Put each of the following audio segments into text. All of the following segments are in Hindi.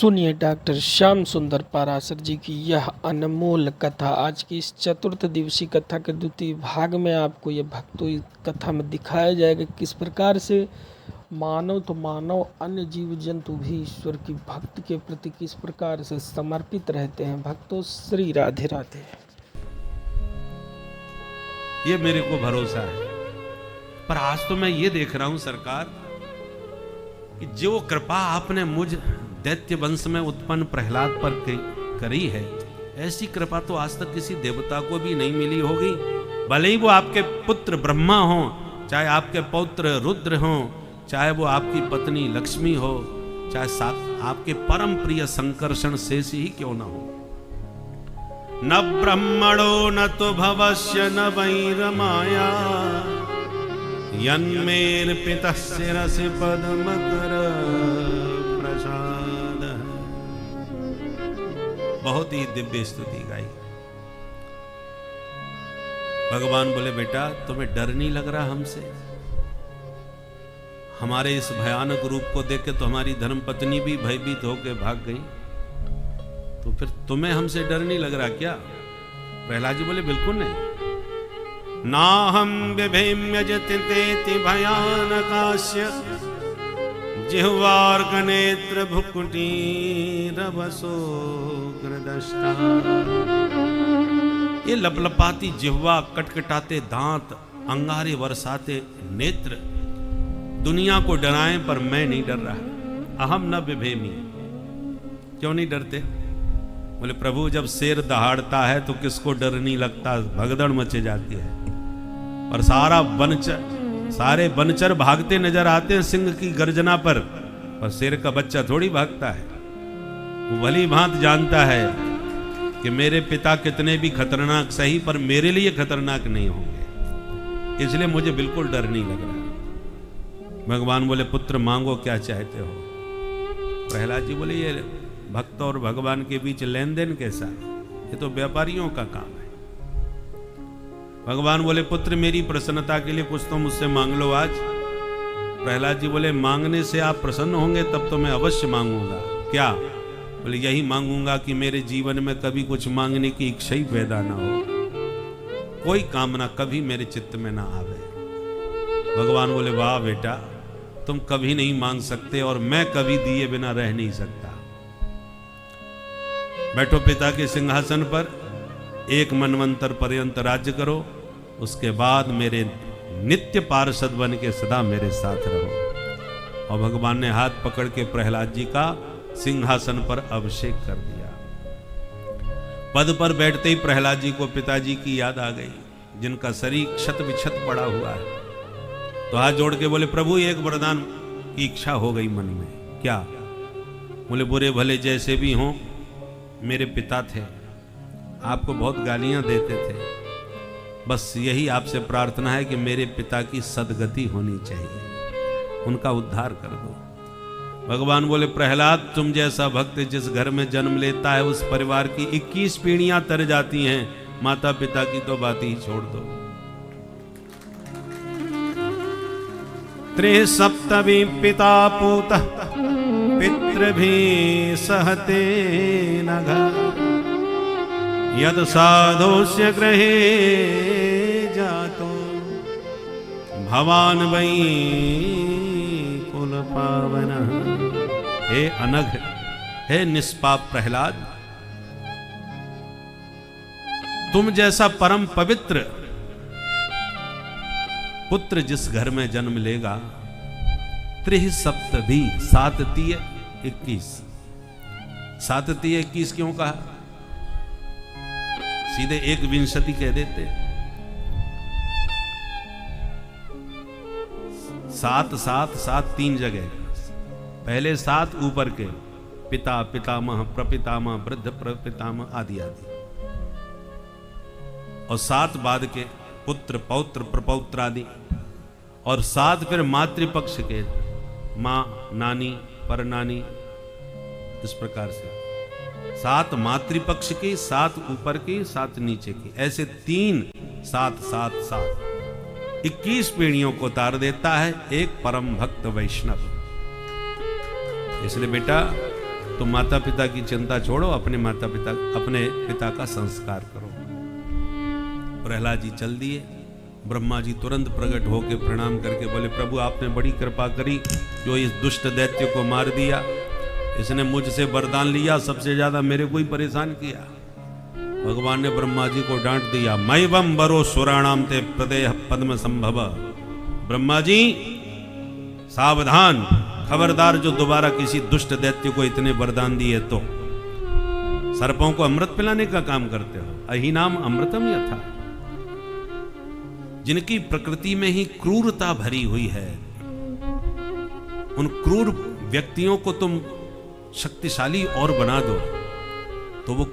सुनिए डॉक्टर श्याम सुंदर पाराशर जी की यह अनमोल कथा। आज की इस चतुर्थ दिवसीय कथा के द्वितीय भाग में आपको यह भक्तों कथा में दिखाया जाएगा किस प्रकार से मानव तो मानव अन्य जीव जंतु भी ईश्वर की भक्ति के प्रति किस प्रकार से समर्पित रहते हैं। भक्तों श्री राधे राधे। ये मेरे को भरोसा है, पर आज तो मैं ये देख रहा हूं सरकार कि जो कृपा आपने मुझ दैत्य वंश में उत्पन्न प्रहलाद पर करी है, ऐसी कृपा तो आज तक किसी देवता को भी नहीं मिली होगी। भले ही वो आपके पुत्र ब्रह्मा हो, चाहे आपके पौत्र रुद्र हो, चाहे वो आपकी पत्नी लक्ष्मी हो, चाहे आपके परम प्रिय संकर्षण शेष ही क्यों ना हो। न ब्रह्मणो न तो भवस्य न वैरमाया यन्मेर्पितः शिरसि पद्मकर प्रसाद। बहुत ही दिव्य स्तुति गाई। भगवान बोले बेटा तुम्हें डर नहीं लग रहा हमसे? हमारे इस भयानक रूप को देख के तो हमारी धर्मपत्नी भी भयभीत होकर भाग गई, तो फिर तुम्हें हमसे डर नहीं लग रहा क्या? प्रहलाद जी बोले बिल्कुल नहीं। नाहं बिभेम्यजतितेति भयानकास्य जिह्वार्कनेत्र भुकुटीरवसो ग्रदष्टा। ये लपलपाती जिह्वा, कटकटाते दांत, अंगारे बरसाते नेत्र दुनिया को डराएं, पर मैं नहीं डर रहा। अहम न बिभेमी। क्यों नहीं डरते? बोले प्रभु जब शेर दहाड़ता है तो किसको डर नहीं लगता, भगदड़ मचे जाती है। और सारे बनचर भागते नजर आते हैं सिंह की गर्जना पर शेर का बच्चा थोड़ी भागता है। वो भली भांत जानता है कि मेरे पिता कितने भी खतरनाक सही, पर मेरे लिए खतरनाक नहीं होंगे, इसलिए मुझे बिल्कुल डर नहीं लग रहा। भगवान बोले पुत्र मांगो क्या चाहते हो। प्रहलाद जी बोले ये भक्त और भगवान के बीच लेन देन कैसा? ये तो व्यापारियों का काम है। भगवान बोले पुत्र मेरी प्रसन्नता के लिए कुछ तो मुझसे मांग लो आज। प्रहलाद जी बोले मांगने से आप प्रसन्न होंगे तब तो मैं अवश्य मांगूंगा। क्या? बोले यही मांगूंगा कि मेरे जीवन में कभी कुछ मांगने की इच्छा ही पैदा ना हो, कोई कामना कभी मेरे चित्त में ना आवे। भगवान बोले वाह बेटा तुम कभी नहीं मांग सकते और मैं कभी दिए बिना रह नहीं सकता। बैठो पिता के सिंहासन पर, एक मनवंतर पर्यंत राज्य करो, उसके बाद मेरे नित्य पार्षद बन के सदा मेरे साथ रहो। और भगवान ने हाथ पकड़ के प्रहलाद जी का सिंहासन पर अभिषेक कर दिया। पद पर बैठते ही प्रहलाद जी को पिताजी की याद आ गई, जिनका शरीर क्षत विक्षत पड़ा हुआ है। तो हाथ जोड़ के बोले प्रभु एक वरदान की इच्छा हो गई मन में। क्या? बोले बुरे भले जैसे भी हों मेरे पिता थे, आपको बहुत गालियां देते थे, बस यही आपसे प्रार्थना है कि मेरे पिता की सदगति होनी चाहिए, उनका उद्धार कर दो। भगवान बोले प्रहलाद तुम जैसा भक्त जिस घर में जन्म लेता है उस परिवार की 21 पीढ़ियां तर जाती हैं, माता पिता की तो बात ही छोड़ दो। त्रिसप्तमी पिता पूतः पितृभि सहते नघ यद साधोस्य गृहे जातो भवान वै कुल पावन। हे अनघ, हे निष्पाप प्रहलाद, तुम जैसा परम पवित्र पुत्र जिस घर में जन्म लेगा, त्रिसप्तभी 7 तिय 21, 7 तिय 21 क्यों कहा? सीधे 1 कह देते। 7 7 7 3 जगह, पहले 7 ऊपर के पिता पितामह प्रपितामह वृद्ध प्रपितामह आदि आदि, और 7 बाद के पुत्र पौत्र प्रपौत्र आदि, और 7 फिर मातृपक्ष के माँ नानी पर नानी, इस प्रकार से 7 मातृपक्ष की, 7 ऊपर की, 7 नीचे की, ऐसे 3 7 7 7 21 पीढ़ियों को तार देता है एक परम भक्त वैष्णव। इसलिए बेटा तुम माता पिता की चिंता छोड़ो, अपने पिता का संस्कार करो। प्रहलाद जी चल दिए। ब्रह्मा जी तुरंत प्रकट होकर प्रणाम करके बोले, प्रभु आपने बड़ी कृपा करी, जो इस दुष्ट दैत्य को मार दिया। इसने मुझसे वरदान लिया, सबसे ज्यादा मेरे को ही परेशान किया। भगवान ने ब्रह्मा जी को डांट दिया, मैवम बरो सुराणाम ते प्रदेह पद्म संभव। ब्रह्मा जी सावधान, खबरदार, जो दोबारा किसी दुष्ट दैत्य को इतने वरदान दिए तो सर्पों को अमृत पिलाने का काम करते हो। अहीनाम अमृतम यथा। जिनकी प्रकृति में ही क्रूरता भरी हुई है, उन क्रूर व्यक्तियों को तुम शक्तिशाली और बना दो तो वो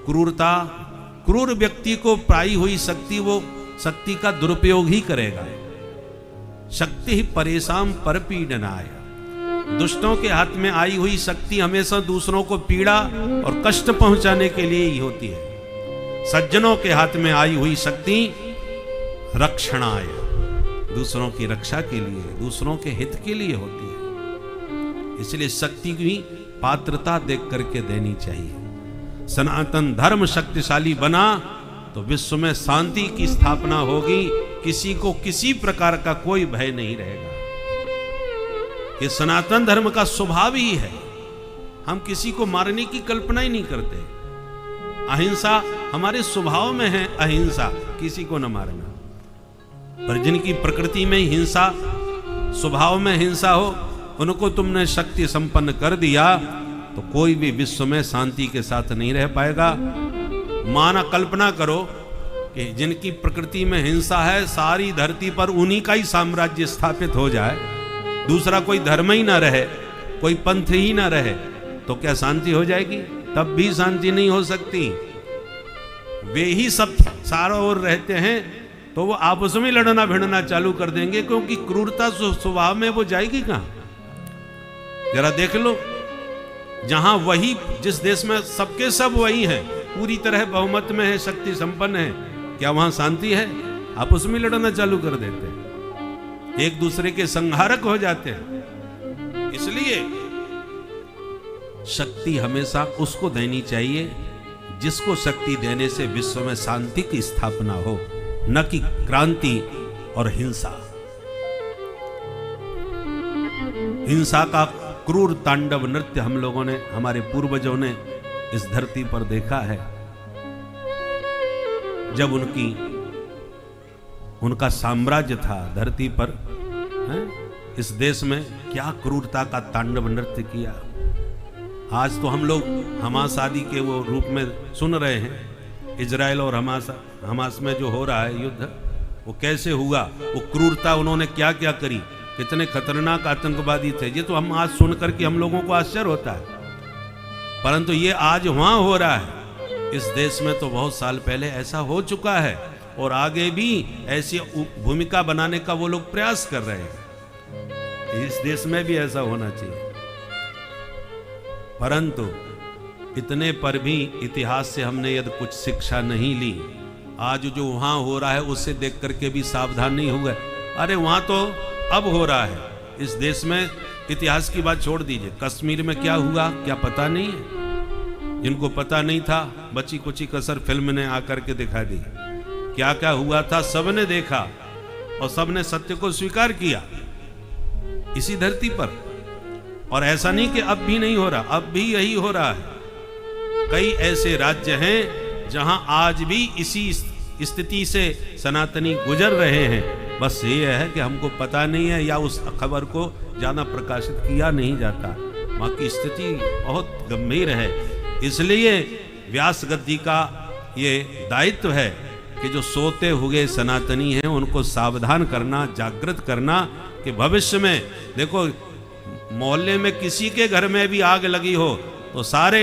क्रूर व्यक्ति को पाई हुई शक्ति, वो शक्ति का दुरुपयोग ही करेगा। शक्ति ही परेशान परपीडनाय। दुष्टों के हाथ में आई हुई शक्ति हमेशा दूसरों को पीड़ा और कष्ट पहुंचाने के लिए ही होती है। सज्जनों के हाथ में आई हुई शक्ति रक्षणाय, दूसरों की रक्षा के लिए, दूसरों के हित के लिए होती है। इसलिए शक्ति की पात्रता देख करके देनी चाहिए। सनातन धर्म शक्तिशाली बना तो विश्व में शांति की स्थापना होगी, किसी को किसी प्रकार का कोई भय नहीं रहेगा। ये सनातन धर्म का स्वभाव ही है। हम किसी को मारने की कल्पना ही नहीं करते। अहिंसा हमारे स्वभाव में है, अहिंसा, किसी को न मारना। पर जिनकी प्रकृति में हिंसा, स्वभाव में हिंसा हो, उनको तुमने शक्ति संपन्न कर दिया तो कोई भी विश्व में शांति के साथ नहीं रह पाएगा। माना कल्पना करो कि जिनकी प्रकृति में हिंसा है, सारी धरती पर उन्हीं का ही साम्राज्य स्थापित हो जाए, दूसरा कोई धर्म ही ना रहे, कोई पंथ ही ना रहे, तो क्या शांति हो जाएगी? तब भी शांति नहीं हो सकती। वे ही सब चारों ओर रहते हैं तो वो आपस में लड़ना भिड़ना चालू कर देंगे, क्योंकि क्रूरता स्वभाव में वो जाएगी कहां? जरा देख लो, जहां वही, जिस देश में सबके सब वही हैं, पूरी तरह बहुमत में है, शक्ति संपन्न है, क्या वहां शांति है? आपस में लड़ना चालू कर देते हैं, एक दूसरे के संहारक हो जाते हैं। इसलिए शक्ति हमेशा उसको देनी चाहिए जिसको शक्ति देने से विश्व में शांति की स्थापना हो, न कि क्रांति और हिंसा। हिंसा का क्रूर तांडव नृत्य हम लोगों ने, हमारे पूर्वजों ने इस धरती पर देखा है। जब उनका साम्राज्य था धरती पर, इस देश में क्या क्रूरता का तांडव नृत्य किया। आज तो हम लोग हमास आदि के वो रूप में सुन रहे हैं। इजराइल और हमास में जो हो रहा है युद्ध, वो कैसे हुआ, वो क्रूरता उन्होंने क्या क्या करी, कितने खतरनाक आतंकवादी थे। ये तो हम आज सुन करके हम लोगों को आश्चर्य होता है, परंतु ये आज वहां हो रहा है। इस देश में तो बहुत साल पहले ऐसा हो चुका है और आगे भी ऐसी भूमिका बनाने का वो लोग प्रयास कर रहे हैं। इस देश में भी ऐसा होना चाहिए, परंतु इतने पर भी इतिहास से हमने यदि कुछ शिक्षा नहीं ली। आज जो वहां हो रहा है उससे देख करके भी सावधान नहीं हुए। अरे वहां तो अब हो रहा है, इस देश में इतिहास की बात छोड़ दीजिए, कश्मीर में क्या हुआ क्या पता नहीं है। जिनको पता नहीं था, बची कुची कसर फिल्म ने आकर के दिखा दी। क्या क्या हुआ था सबने देखा और सबने सत्य को स्वीकार किया इसी धरती पर। और ऐसा नहीं कि अब भी नहीं हो रहा, अब भी यही हो रहा है। कई ऐसे राज्य हैं जहां आज भी इसी स्थिति से सनातनी गुजर रहे हैं। बस ये है कि हमको पता नहीं है या उस खबर को ज्यादा प्रकाशित किया नहीं जाता। वहां की स्थिति बहुत गंभीर है। इसलिए व्यास गद्दी का ये दायित्व है कि जो सोते हुए सनातनी हैं उनको सावधान करना, जागृत करना कि भविष्य में देखो, मोहल्ले में किसी के घर में भी आग लगी हो तो सारे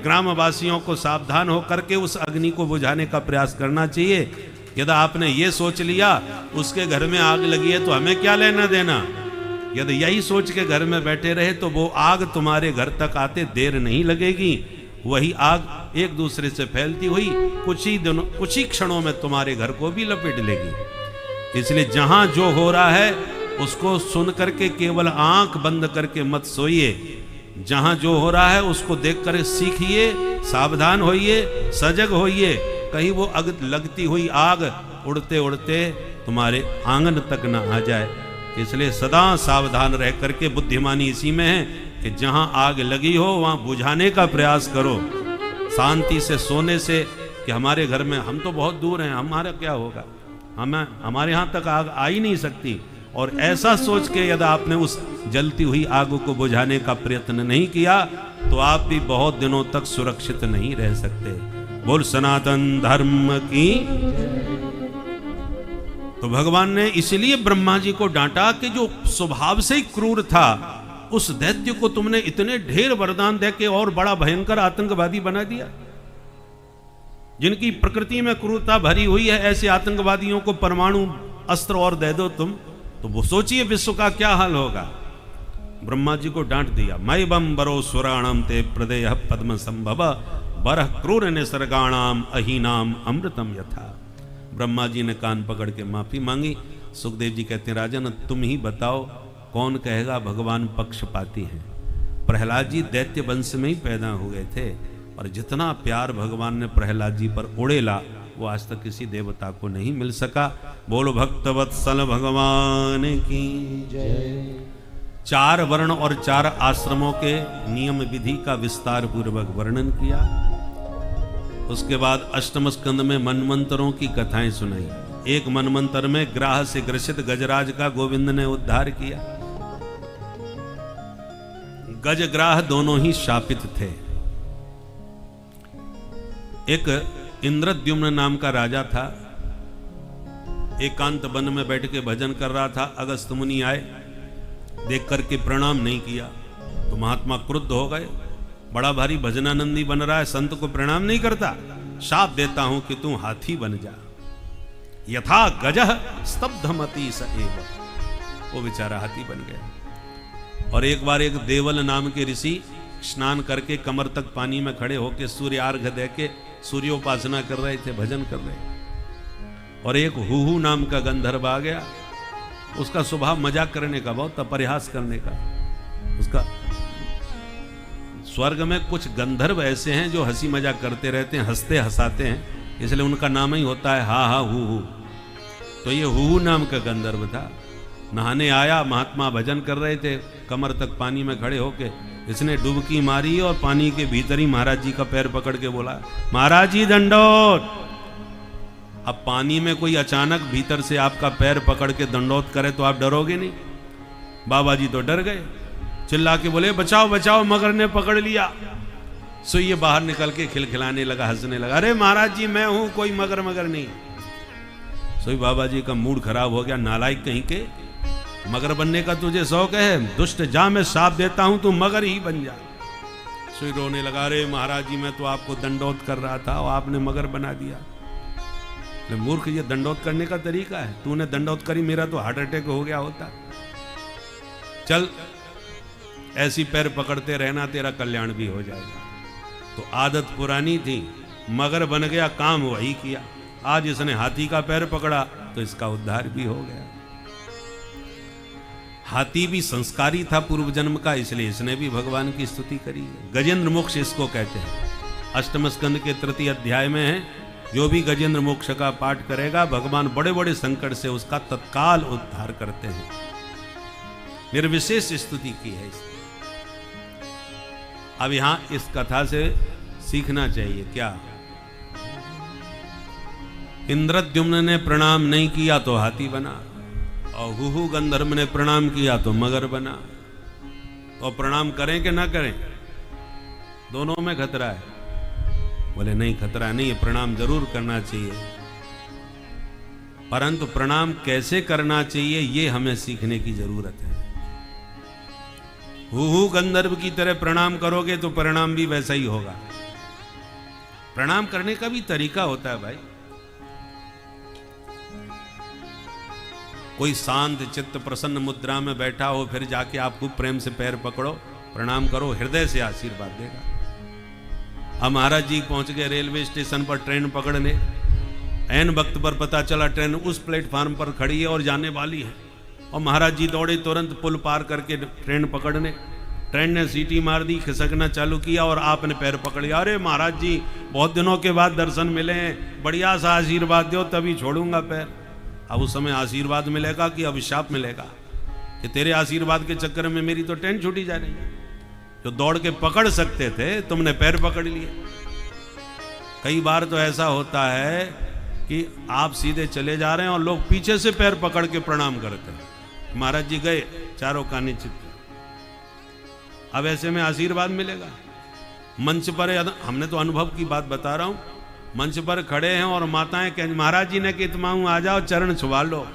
ग्रामवासियों को सावधान होकर के उस अग्नि को बुझाने का प्रयास करना चाहिए। यदि आपने ये सोच लिया उसके घर में आग लगी है तो हमें क्या लेना देना, यदि यही सोच के घर में बैठे रहे तो वो आग तुम्हारे घर तक आते देर नहीं लगेगी। वही आग एक दूसरे से फैलती हुई कुछ ही क्षणों में तुम्हारे घर को भी लपेट लेगी। इसलिए जहां जो हो रहा है उसको सुन करके केवल आंख बंद करके मत सोइए, जहां जो हो रहा है उसको देखकर सीखिए, सावधान होइए, सजग होइए, कहीं वो लगती हुई आग उड़ते उड़ते तुम्हारे आंगन तक ना आ जाए। इसलिए सदा सावधान रह करके, बुद्धिमानी इसी में है कि जहां आग लगी हो वहां बुझाने का प्रयास करो, शांति से सोने से, कि हमारे घर में, हम तो बहुत दूर हैं, हमारा क्या होगा, हमारे यहाँ तक आग आ ही नहीं सकती। और ऐसा सोच के यदि आपने उस जलती हुई आग को बुझाने का प्रयत्न नहीं किया तो आप भी बहुत दिनों तक सुरक्षित नहीं रह सकते। बोल सनातन धर्म की। तो भगवान ने इसलिए ब्रह्मा जी को डांटा कि जो स्वभाव से ही क्रूर था, उस दैत्य को तुमने इतने ढेर वरदान दे के और बड़ा भयंकर आतंकवादी बना दिया। जिनकी प्रकृति में क्रूरता भरी हुई है, ऐसे आतंकवादियों को परमाणु अस्त्र और दे दो तुम, तो वो सोचिए विश्व का क्या हाल होगा। ब्रह्मा जी को डांट दिया। मई बम बरो सुराणम ते प्रदेय पद्म संभव बरह क्रूर निसर्गाणाम अहीनाम अमृतम यथा। ब्रह्मा जी ने कान पकड़ के माफी मांगी। सुखदेव जी कहते हैं, राजन तुम ही बताओ कौन कहेगा भगवान पक्षपाती हैं। प्रहलाद जी दैत्य वंश में ही पैदा हुए थे और जितना प्यार भगवान ने प्रहलाद जी पर उड़ेला वो आज तक किसी देवता को नहीं मिल सका। बोलो भक्तवत्सल भगवान की जय। 4 वर्ण और 4 आश्रमों के नियम विधि का विस्तार पूर्वक वर्णन किया। उसके बाद अष्टम स्कंद में मनमंत्रों की कथाएं सुनाई। एक मनमंत्र में ग्राह से ग्रसित गजराज का गोविंद ने उद्धार किया। गजग्राह दोनों ही शापित थे। एक इंद्रद्युम्न नाम का राजा था, एकांत वन में बैठ के भजन कर रहा था। अगस्त मुनि आए, देख करके प्रणाम नहीं किया तो महात्मा क्रुद्ध हो गए। बड़ा भारी भजनानंदी बन रहा है, संत को प्रणाम नहीं करता, शाप देता हूं कि तू हाथी बन जा। यथा गजह स्तब्धमति स एव। वो बेचारा हाथी बन गया। और एक बार एक देवल नाम के ऋषि स्नान करके कमर तक पानी में खड़े होकर सूर्य अर्घ दे के सूर्योपासना कर रहे थे, भजन कर रहे। और एक हुहू नाम का गंधर्व आ गया। उसका स्वभाव मजाक करने का, बहुत परिहास करने का। उसका स्वर्ग में कुछ गंधर्व ऐसे हैं जो हंसी मजाक करते रहते हैं, हंसते हंसाते हैं, इसलिए उनका नाम ही होता है हा हा हु हु। तो ये हुहू नाम का गंधर्व था। नहाने आया, महात्मा भजन कर रहे थे, कमर तक पानी में खड़े होके इसने डुबकी मारी और पानी के भीतर ही महाराज जी का पैर पकड़ के बोला, महाराज जी दंडोत। अब पानी में कोई अचानक भीतर से आपका पैर पकड़ के दंडोत करे तो आप डरोगे नहीं? बाबा जी तो डर गए, चिल्ला के बोले बचाओ बचाओ, मगर ने पकड़ लिया। सो ये बाहर निकल के खिलखिलाने लगा, हंसने लगा, अरे महाराज जी मैं हूं, कोई मगर मगर नहीं। सो बाबा जी का मूड खराब हो गया, नालायक कहीं के, मगर बनने का तुझे शौक है, दुष्ट जा मैं शाप देता हूं तू मगर ही बन जा। सो रोने लगा, अरे महाराज जी मैं तो आपको दंडोत कर रहा था और आपने मगर बना दिया। मूर्ख, ये दंडोत करने का तरीका है? तूने दंडोत करी, मेरा तो हार्ट अटैक हो गया होता। चल ऐसी पैर पकड़ते रहना, तेरा कल्याण भी हो जाएगा। तो आदत पुरानी थी, मगर बन गया, काम वही किया। आज इसने हाथी का पैर पकड़ा तो इसका उद्धार भी हो गया। हाथी भी संस्कारी था पूर्व जन्म का, इसलिए इसने भी भगवान की स्तुति करी। गजेंद्र मोक्ष इसको कहते हैं। अष्टम स्कंद के 3 अध्याय में है, जो भी गजेंद्र मोक्ष का पाठ करेगा भगवान बड़े बड़े संकट से उसका तत्काल उद्धार करते हैं। निर्विशेष स्तुति की है इसने। अब यहां इस कथा से सीखना चाहिए क्या? इंद्रद्युम्न ने प्रणाम नहीं किया तो हाथी बना, और हुहू गंधर्व ने प्रणाम किया तो मगर बना। तो प्रणाम करें कि ना करें? दोनों में खतरा है। बोले नहीं, खतरा नहीं है, प्रणाम जरूर करना चाहिए, परंतु प्रणाम कैसे करना चाहिए ये हमें सीखने की जरूरत है। हुहू गंधर्व की तरह प्रणाम करोगे तो परिणाम भी वैसा ही होगा। प्रणाम करने का भी तरीका होता है भाई। कोई शांत चित्त प्रसन्न मुद्रा में बैठा हो, फिर जाके आप खूब प्रेम से पैर पकड़ो, प्रणाम करो, हृदय से आशीर्वाद देगा। हम महाराज जी पहुंच गए रेलवे स्टेशन पर ट्रेन पकड़ने। ऐन वक्त पर पता चला ट्रेन उस प्लेटफार्म पर खड़ी है और जाने वाली है, और महाराज जी दौड़े तुरंत पुल पार करके ट्रेन पकड़ने। ट्रेन ने सीटी मार दी, खिसकना चालू किया और आपने पैर पकड़ लिया। अरे महाराज जी, बहुत दिनों के बाद दर्शन मिले हैं, बढ़िया सा आशीर्वाद दो तभी छोड़ूंगा पैर। अब उस समय आशीर्वाद मिलेगा कि अभिशाप मिलेगा कि तेरे आशीर्वाद के चक्कर में मेरी तो ट्रेन छूटी जा रही है। जो दौड़ के पकड़ सकते थे तुमने पैर पकड़ लिए। कई बार तो ऐसा होता है कि आप सीधे चले जा रहे हैं और लोग पीछे से पैर पकड़ के प्रणाम करते हैं। महाराज जी गए, चारों कानी चित्त। अब ऐसे में आशीर्वाद मिलेगा। मंच पर, हमने तो अनुभव की बात बता रहा हूं, मंच पर खड़े हैं और माताएं कहें महाराज जी ने कि इत्माऊं आ जाओ, चरण छुआ लो।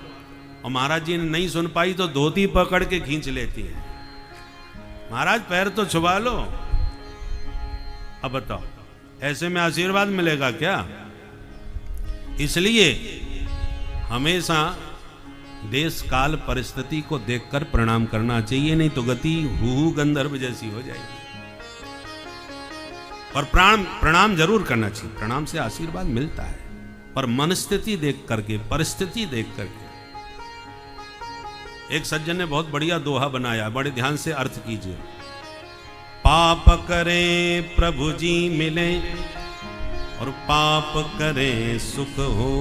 और महाराज जी ने नहीं सुन पाई तो धोती पकड़ के खींच लेती है, महाराज पैर तो छुआ लो। अब बताओ, ऐसे में आशीर्वाद मिलेगा क्या? इसलिए हमेशा देश काल परिस्थिति को देखकर प्रणाम करना चाहिए, नहीं तो गति हूहू गंधर्व जैसी हो जाएगी। और प्रणाम जरूर करना चाहिए, प्रणाम से आशीर्वाद मिलता है, पर मनस्थिति देख करके, परिस्थिति देख करके। एक सज्जन ने बहुत बढ़िया दोहा बनाया, बड़े ध्यान से अर्थ कीजिए। पाप करें प्रभु जी मिले और पाप करें सुख हो,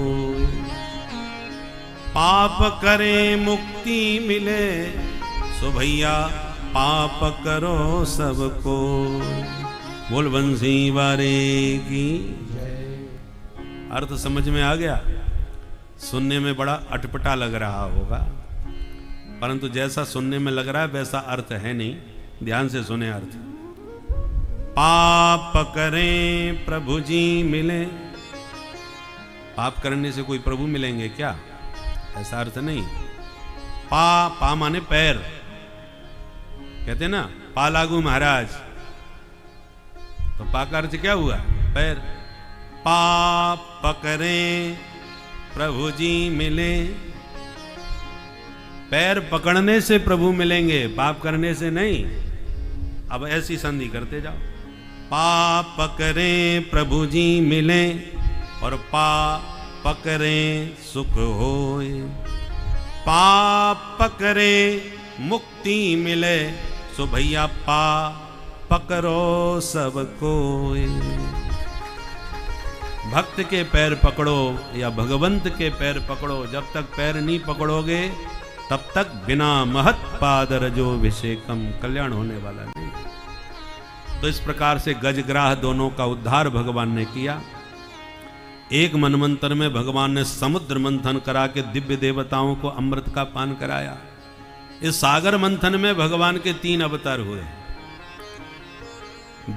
पाप करें मुक्ति मिले, सो भैया पाप करो सबको। बोल बंसी वारे की। अर्थ समझ में आ गया? सुनने में बड़ा अटपटा लग रहा होगा, परंतु जैसा सुनने में लग रहा है वैसा अर्थ है नहीं। ध्यान से सुने अर्थ। पाप करें प्रभु जी मिले। पाप करने से कोई प्रभु मिलेंगे क्या? ऐसा अर्थ नहीं। पा माने पैर, कहते ना पा लागू महाराज, तो पा का अर्थ क्या हुआ? पैर। पाप करें प्रभु जी मिले। पैर पकड़ने से प्रभु मिलेंगे, पाप करने से नहीं। अब ऐसी संधि करते जाओ। पाप करें प्रभु जी मिले और पाप करें सुख होए, पाप करें मुक्ति मिले, सो भैया पकड़ो सबको। भक्त के पैर पकड़ो या भगवंत के पैर पकड़ो, जब तक पैर नहीं पकड़ोगे तब तक बिना महत पादर जो विषेकम, कल्याण होने वाला नहीं। तो इस प्रकार से गजग्राह दोनों का उद्धार भगवान ने किया। एक मनवंतर में भगवान ने समुद्र मंथन करा के दिव्य देवताओं को अमृत का पान कराया। इस सागर मंथन में भगवान के 3 अवतार हुए।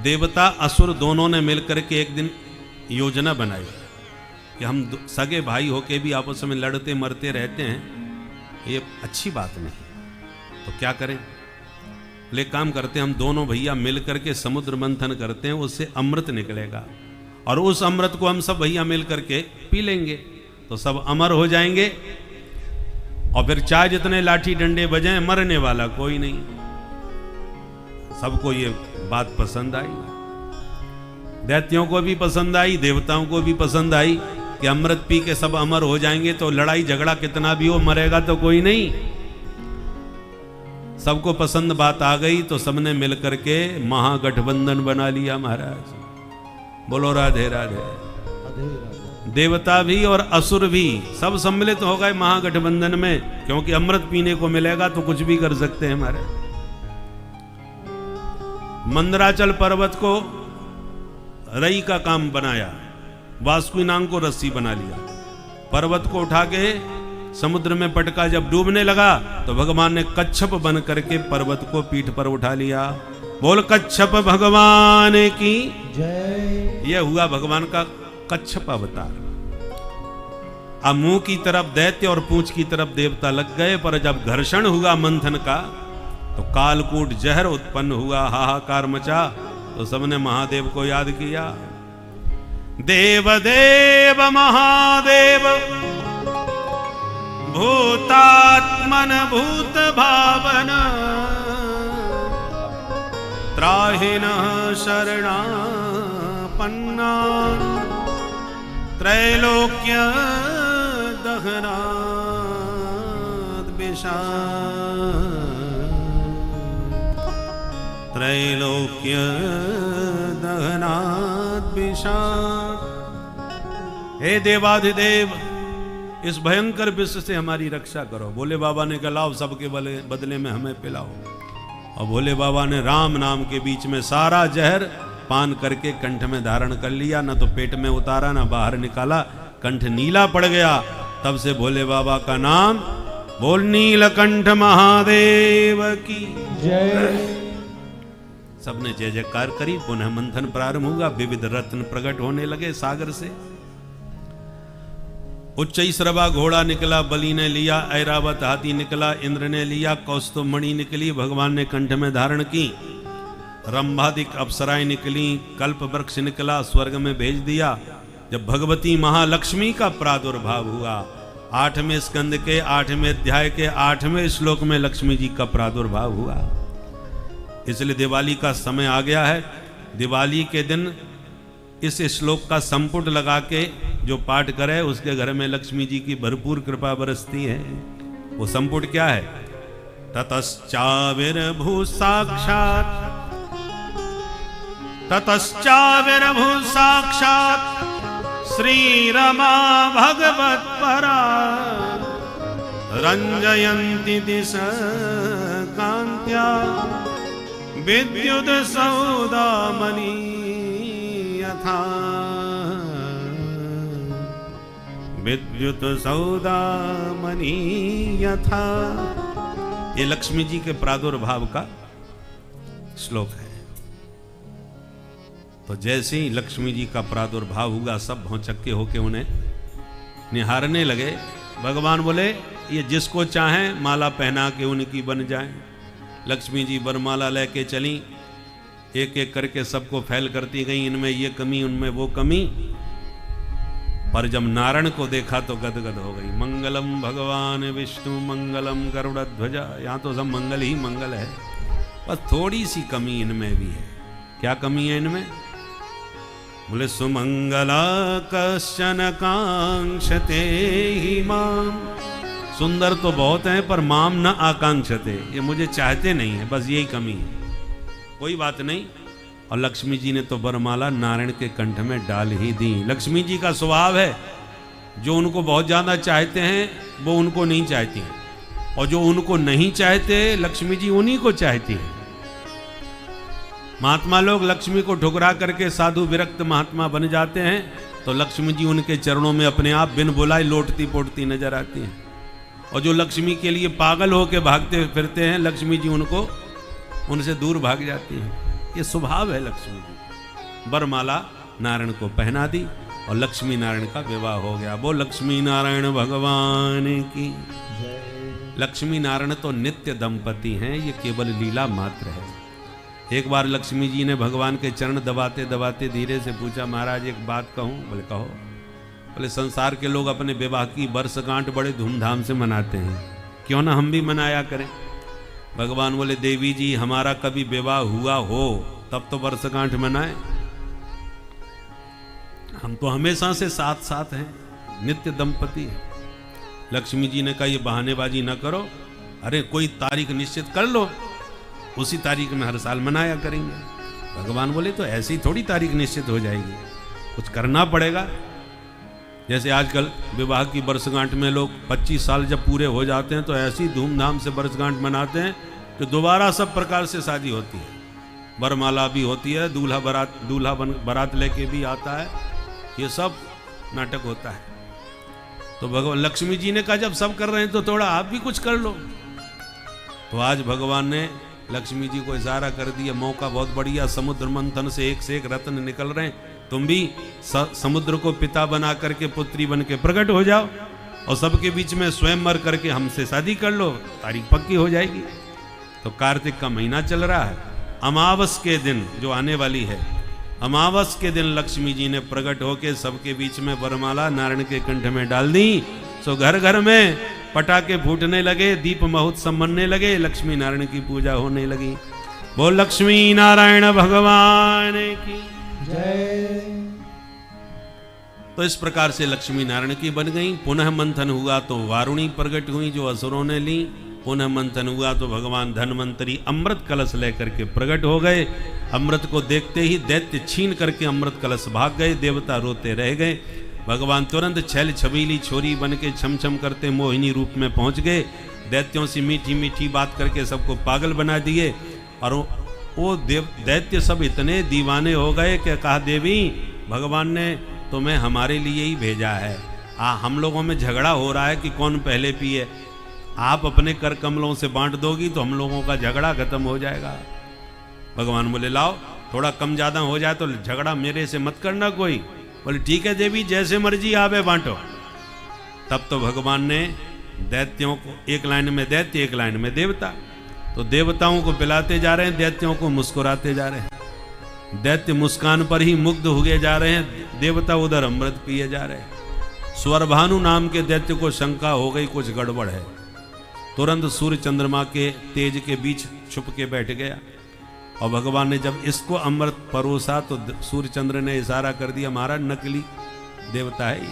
देवता असुर दोनों ने मिलकर के एक दिन योजना बनाई कि हम सगे भाई होके भी आपस में लड़ते मरते रहते हैं, ये अच्छी बात नहीं। तो क्या करें? ले काम करते हैं, हम दोनों भैया मिल करके समुद्र मंथन करते हैं, उससे अमृत निकलेगा और उस अमृत को हम सब भैया मिल करके पी लेंगे तो सब अमर हो जाएंगे। और फिर चाहे जितने लाठी डंडे बजाएं, मरने वाला कोई नहीं। सबको ये बात पसंद आई, दैत्यों को भी पसंद आई, देवताओं को भी पसंद आई कि अमृत पी के सब अमर हो जाएंगे, तो लड़ाई झगड़ा कितना भी हो मरेगा तो कोई नहीं। सबको पसंद बात आ गई तो सबने मिलकर के महागठबंधन बना लिया महाराज। बोलो राधे राधे। देवता भी और असुर भी सब सम्मिलित हो गए महागठबंधन में, क्योंकि अमृत पीने को मिलेगा तो कुछ भी कर सकते हैं हमारे। मंदराचल पर्वत को रई का काम बनाया, वासुकीनाग को रस्सी बना लिया, पर्वत को उठा के समुद्र में पटका। जब डूबने लगा तो भगवान ने कच्छप बन करके पर्वत को पीठ पर उठा लिया। बोल कच्छप भगवान की जय। यह हुआ भगवान का कच्छप अवतार। अब मुंह की तरफ दैत्य और पूंछ की तरफ देवता लग गए, पर जब घर्षण हुआ मंथन का तो कालकूट जहर उत्पन्न हुआ, हाहाकार मचा, तो सबने महादेव को याद किया। देव देव महादेव भूतात्मन भूत भावन, त्राहिन शरणापन्ना, त्रैलोक्य दहनाद विषाद, त्रैलोक्य दहनात् विषात्। हे देवाधिदेव, इस भयंकर विष से हमारी रक्षा करो। भोले बाबा ने कहा लाओ, सबके बदले में हमें पिलाओ। और भोले बाबा ने राम नाम के बीच में सारा जहर पान करके कंठ में धारण कर लिया। न तो पेट में उतारा, न बाहर निकाला, कंठ नीला पड़ गया। तब से भोले बाबा का नाम बोल नीलकंठ महादेव की जय। सबने जय जयकार करी। पुनः मंथन प्रारंभ हुआ। विविध रत्न प्रकट होने लगे सागर से। उच्चैश्रवा घोड़ा निकला, बलि ने लिया। ऐरावत हाथी निकला, इंद्र ने लिया। कौस्तुभ मणि निकली, भगवान ने कंठ में धारण की। रंभादिक अप्सराएं निकली, कल्प वृक्ष निकला, स्वर्ग में भेज दिया। जब भगवती महालक्ष्मी का प्रादुर्भाव हुआ, 8वें स्कंद के 8वें अध्याय के 8वें श्लोक में लक्ष्मी जी का प्रादुर्भाव हुआ। इसलिए दिवाली का समय आ गया है। दिवाली के दिन इस श्लोक का संपुट लगा के जो पाठ करे उसके घर में लक्ष्मी जी की भरपूर कृपा बरसती है। वो संपुट क्या है? ततश्चाविर्भू साक्षात्, ततश्चाविर्भू साक्षात् श्री रमा भगवत परा रंजयन्ति दिश कांत्या विद्युत सौदामणि यथा, विद्युत सौदामणि यथा। ये लक्ष्मी जी के प्रादुर्भाव का श्लोक है। तो जैसे ही लक्ष्मी जी का प्रादुर्भाव हुआ, सब भौचक्के होके उन्हें निहारने लगे। भगवान बोले ये जिसको चाहें माला पहना के उनकी बन जाए। लक्ष्मी जी वरमाला लेके चली, एक एक करके सबको फैल करती गई, इनमें ये कमी उनमें वो कमी। पर जब नारायण को देखा तो गदगद हो गई। मंगलम भगवान विष्णु मंगलम गरुड़ध्वजा। यहाँ तो सब मंगल ही मंगल है, बस थोड़ी सी कमी इनमें भी है। क्या कमी है इनमें? बोले सुमंगला कश्चन कांक्षते ही माम। सुंदर तो बहुत हैं पर माम न आकांक्षते, ये मुझे चाहते नहीं है, बस यही कमी है। कोई बात नहीं। और लक्ष्मी जी ने तो वरमाला नारायण के कंठ में डाल ही दी। लक्ष्मी जी का स्वभाव है, जो उनको बहुत ज्यादा चाहते हैं वो उनको नहीं चाहती हैं, और जो उनको नहीं चाहते लक्ष्मी जी उन्हीं को चाहती हैं। महात्मा लोग लक्ष्मी को ठुकरा करके साधु विरक्त महात्मा बन जाते हैं, तो लक्ष्मी जी उनके चरणों में अपने आप बिन बुलाए लोटती पोटती नजर आती हैं। और जो लक्ष्मी के लिए पागल होकर भागते फिरते हैं, लक्ष्मी जी उनको उनसे दूर भाग जाती हैं। ये स्वभाव है लक्ष्मी जी। वरमाला नारायण को पहना दी और लक्ष्मी नारायण का विवाह हो गया। वो लक्ष्मी नारायण भगवान की। लक्ष्मी नारायण तो नित्य दंपति हैं, ये केवल लीला मात्र है। एक बार लक्ष्मी जी ने भगवान के चरण दबाते दबाते धीरे से पूछा, महाराज एक बात कहूं? बोले कहो। बोले संसार के लोग अपने विवाह की वर्षगांठ बड़े धूमधाम से मनाते हैं, क्यों ना हम भी मनाया करें? भगवान बोले देवी जी, हमारा कभी विवाह हुआ हो तब तो वर्षगांठ मनाए, हम तो हमेशा से साथ साथ हैं, नित्य दंपति हैं। लक्ष्मी जी ने कहा ये बहानेबाजी न करो, अरे कोई तारीख निश्चित कर लो, उसी तारीख में हर साल मनाया करेंगे। भगवान बोले तो ऐसी थोड़ी तारीख निश्चित हो जाएगी, कुछ करना पड़ेगा। जैसे आजकल विवाह की वर्षगांठ में लोग 25 साल जब पूरे हो जाते हैं तो ऐसी धूमधाम से वर्षगांठ मनाते हैं कि दोबारा सब प्रकार से शादी होती है। वरमाला भी होती है, दूल्हा बारात लेके भी आता है, ये सब नाटक होता है। तो भगवान लक्ष्मी जी ने कहा जब सब कर रहे हैं तो थोड़ा आप भी कुछ कर लो। तो आज भगवान ने लक्ष्मी जी को इशारा कर दिया, मौका बहुत बढ़िया, समुद्र मंथन से एक रत्न निकल रहे हैं, तुम भी समुद्र को पिता बना करके पुत्री बन के प्रकट हो जाओ और सबके बीच में स्वयंवर करके हमसे शादी कर लो, तारीख पक्की हो जाएगी। तो कार्तिक का महीना चल रहा है, अमावस के दिन जो आने वाली है, अमावस के दिन लक्ष्मी जी ने प्रकट होके सबके बीच में वरमाला नारायण के कंठ में डाल दी। सो घर घर में पटाखे फूटने लगे, दीप महोत्सव मनने लगे, लक्ष्मी नारायण की पूजा होने लगी। वो लक्ष्मी नारायण भगवान की जय। तो इस प्रकार से लक्ष्मी नारायण की बन गई। पुनः मंथन हुआ तो वारुणी प्रकट हुई जो असुरों ने ली। पुनः मंथन हुआ तो भगवान धन्वंतरी अमृत कलश लेकर के प्रकट हो गए। अमृत को देखते ही दैत्य छीन करके अमृत कलश भाग गए। देवता रोते रह गए। भगवान तुरंत छैल छबीली छोरी बन के छम छम करते मोहिनी रूप में पहुंच गए। दैत्यों से मीठी मीठी बात करके सबको पागल बना दिए। और वो दैत्य सब इतने दीवाने हो गए कि कहा, देवी भगवान ने तुम्हें हमारे लिए ही भेजा है। हम लोगों में झगड़ा हो रहा है कि कौन पहले पिए। आप अपने कर कमलों से बांट दोगी तो हम लोगों का झगड़ा खत्म हो जाएगा। भगवान बोले, लाओ थोड़ा कम ज्यादा हो जाए तो झगड़ा मेरे से मत करना कोई। बोले, ठीक है देवी, जैसे मर्जी आवे बांटो। तब तो भगवान ने दैत्यों को, एक लाइन में दैत्य एक लाइन में देवता, तो देवताओं को पिलाते जा रहे हैं, दैत्यों को मुस्कुराते जा रहे हैं। दैत्य मुस्कान पर ही मुग्ध हुए जा रहे हैं, देवता उधर अमृत पिए जा रहे हैं। स्वरभानु नाम के दैत्य को शंका हो गई कुछ गड़बड़ है। तुरंत सूर्य चंद्रमा के तेज के बीच छुप के बैठ गया। और भगवान ने जब इसको अमृत परोसा तो सूर्य चंद्र ने इशारा कर दिया, महाराज नकली देवता है ये।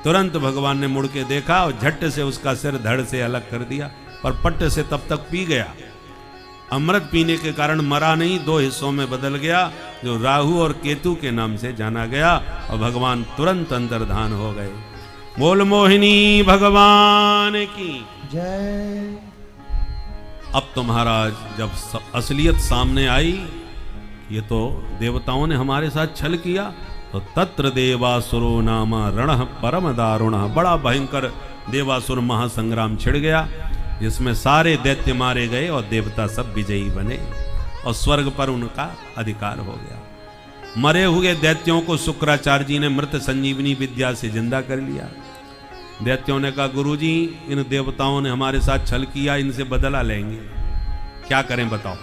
तुरंत भगवान ने मुड़ के देखा और झट से उसका सिर धड़ से अलग कर दिया, पर पट्ट से तब तक पी गया। अमृत पीने के कारण मरा नहीं, 2 हिस्सों में बदल गया, जो राहु और केतु के नाम से जाना गया। और भगवान तुरंत अंतर्धान हो गए। बोल मोहिनी भगवान की जय। अब तो महाराज जब असलियत सामने आई, ये तो देवताओं ने हमारे साथ छल किया, तो तत्र देवासुरो नामा रणः परम दारुणः, बड़ा भयंकर देवासुर महासंग्राम छिड़ गया, जिसमें सारे दैत्य मारे गए और देवता सब विजयी बने और स्वर्ग पर उनका अधिकार हो गया। मरे हुए दैत्यों को शुक्राचार्य जी ने मृत संजीवनी विद्या से जिंदा कर लिया। दैत्यों ने कहा, गुरुजी इन देवताओं ने हमारे साथ छल किया, इनसे बदला लेंगे, क्या करें बताओ।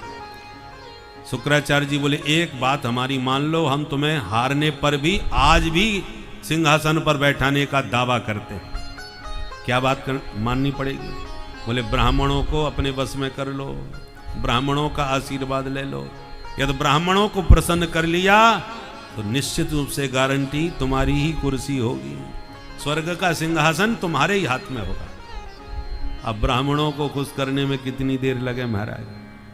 शुक्राचार्य जी बोले, एक बात हमारी मान लो, हम तुम्हें हारने पर भी आज भी सिंहासन पर बैठाने का दावा करते हैं। क्या बात माननी पड़ेगी? बोले, ब्राह्मणों को अपने वश में कर लो, ब्राह्मणों का आशीर्वाद ले लो। यदि ब्राह्मणों को प्रसन्न कर लिया तो निश्चित रूप से गारंटी तुम्हारी ही कुर्सी होगी, स्वर्ग का सिंहासन तुम्हारे ही हाथ में होगा। अब ब्राह्मणों को खुश करने में कितनी देर लगे महाराज।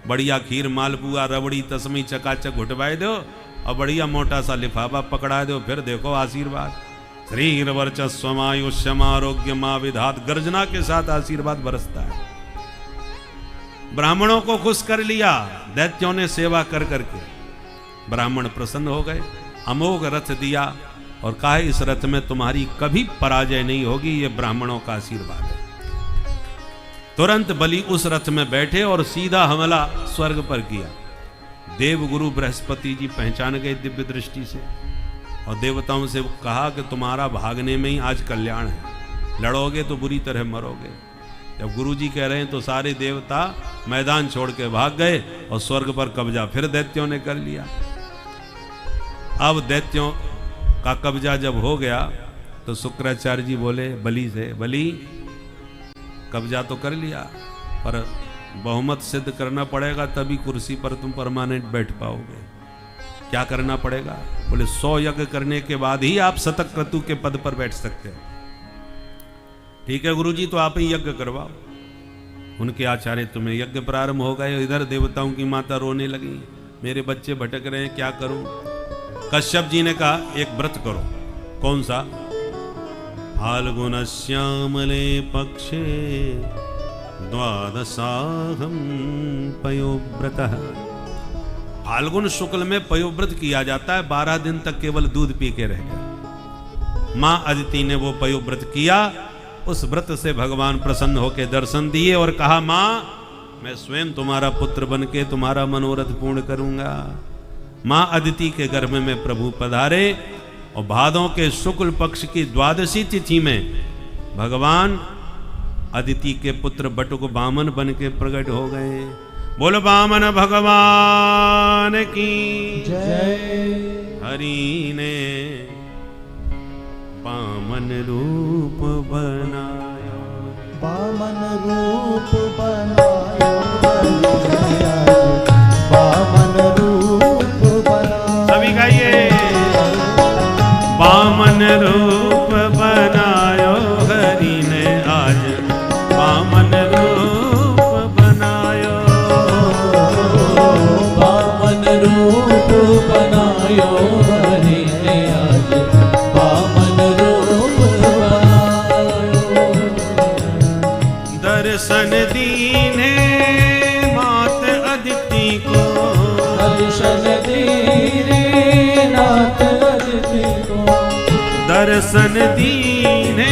बढ़िया खीर मालपुआ रबड़ी तस्मी चकाचक घुटवाए दो और बढ़िया मोटा सा लिफाफा पकड़ा दो, फिर देखो आशीर्वाद। श्रीर वर्चस्वमायुष्यमारोग्यमा विधात, गर्जना के साथ आशीर्वाद बरसता है। ब्राह्मणों को खुश कर लिया दैत्यों ने सेवा कर करके। ब्राह्मण प्रसन्न हो गए, अमोघ रथ दिया और कहा, इस रथ में तुम्हारी कभी पराजय नहीं होगी, ये ब्राह्मणों का आशीर्वाद है। तुरंत बलि उस रथ में बैठे और सीधा हमला स्वर्ग पर किया। देवगुरु बृहस्पति जी पहचान गए दिव्य दृष्टि से और देवताओं से कहा कि तुम्हारा भागने में ही आज कल्याण है, लड़ोगे तो बुरी तरह मरोगे। जब गुरुजी कह रहे हैं तो सारे देवता मैदान छोड़ के भाग गए और स्वर्ग पर कब्जा फिर दैत्यों ने कर लिया। अब दैत्यों का कब्जा जब हो गया तो शुक्राचार्य जी बोले बलि से, बलि कब्जा तो कर लिया पर बहुमत सिद्ध करना पड़ेगा, तभी कुर्सी पर तुम परमानेंट बैठ पाओगे। क्या करना पड़ेगा? बोले 100 यज्ञ करने के बाद ही आप शतक क्रतु के पद पर बैठ सकते हो। ठीक है गुरुजी, तो आप ही यज्ञ करवाओ। उनके आचार्य तुम्हें यज्ञ प्रारंभ हो गए। इधर देवताओं की माता रोने लगी, मेरे बच्चे भटक रहे हैं, क्या करूं? कश्यप जी ने कहा, एक व्रत करो। कौन सा? फाल्गुन श्यामले पक्षे द्वादशाहम पयोव्रतः। फाल्गुन शुक्ल में पयोव्रत किया जाता है, 12 दिन तक केवल दूध पी के रहकर। मां अदिति ने वो पयोव्रत किया। उस व्रत से भगवान प्रसन्न होकर दर्शन दिए और कहा, मां मैं स्वयं तुम्हारा पुत्र बनके तुम्हारा मनोरथ पूर्ण करूंगा। मां अदिति के गर्भ में प्रभु पधारे और भादों के शुक्ल पक्ष की द्वादशी तिथि में भगवान अदिति के पुत्र बटुक बामन बन के प्रकट हो गए। बोलो बामन भगवान की जय। हरि ने बामन रूप बनाया, बामन रूप बनाया, बामन रूप बनाया। सभी गाइए, बामन रूप बनायो हरि ने आज, बामन रूप दर्शन दीने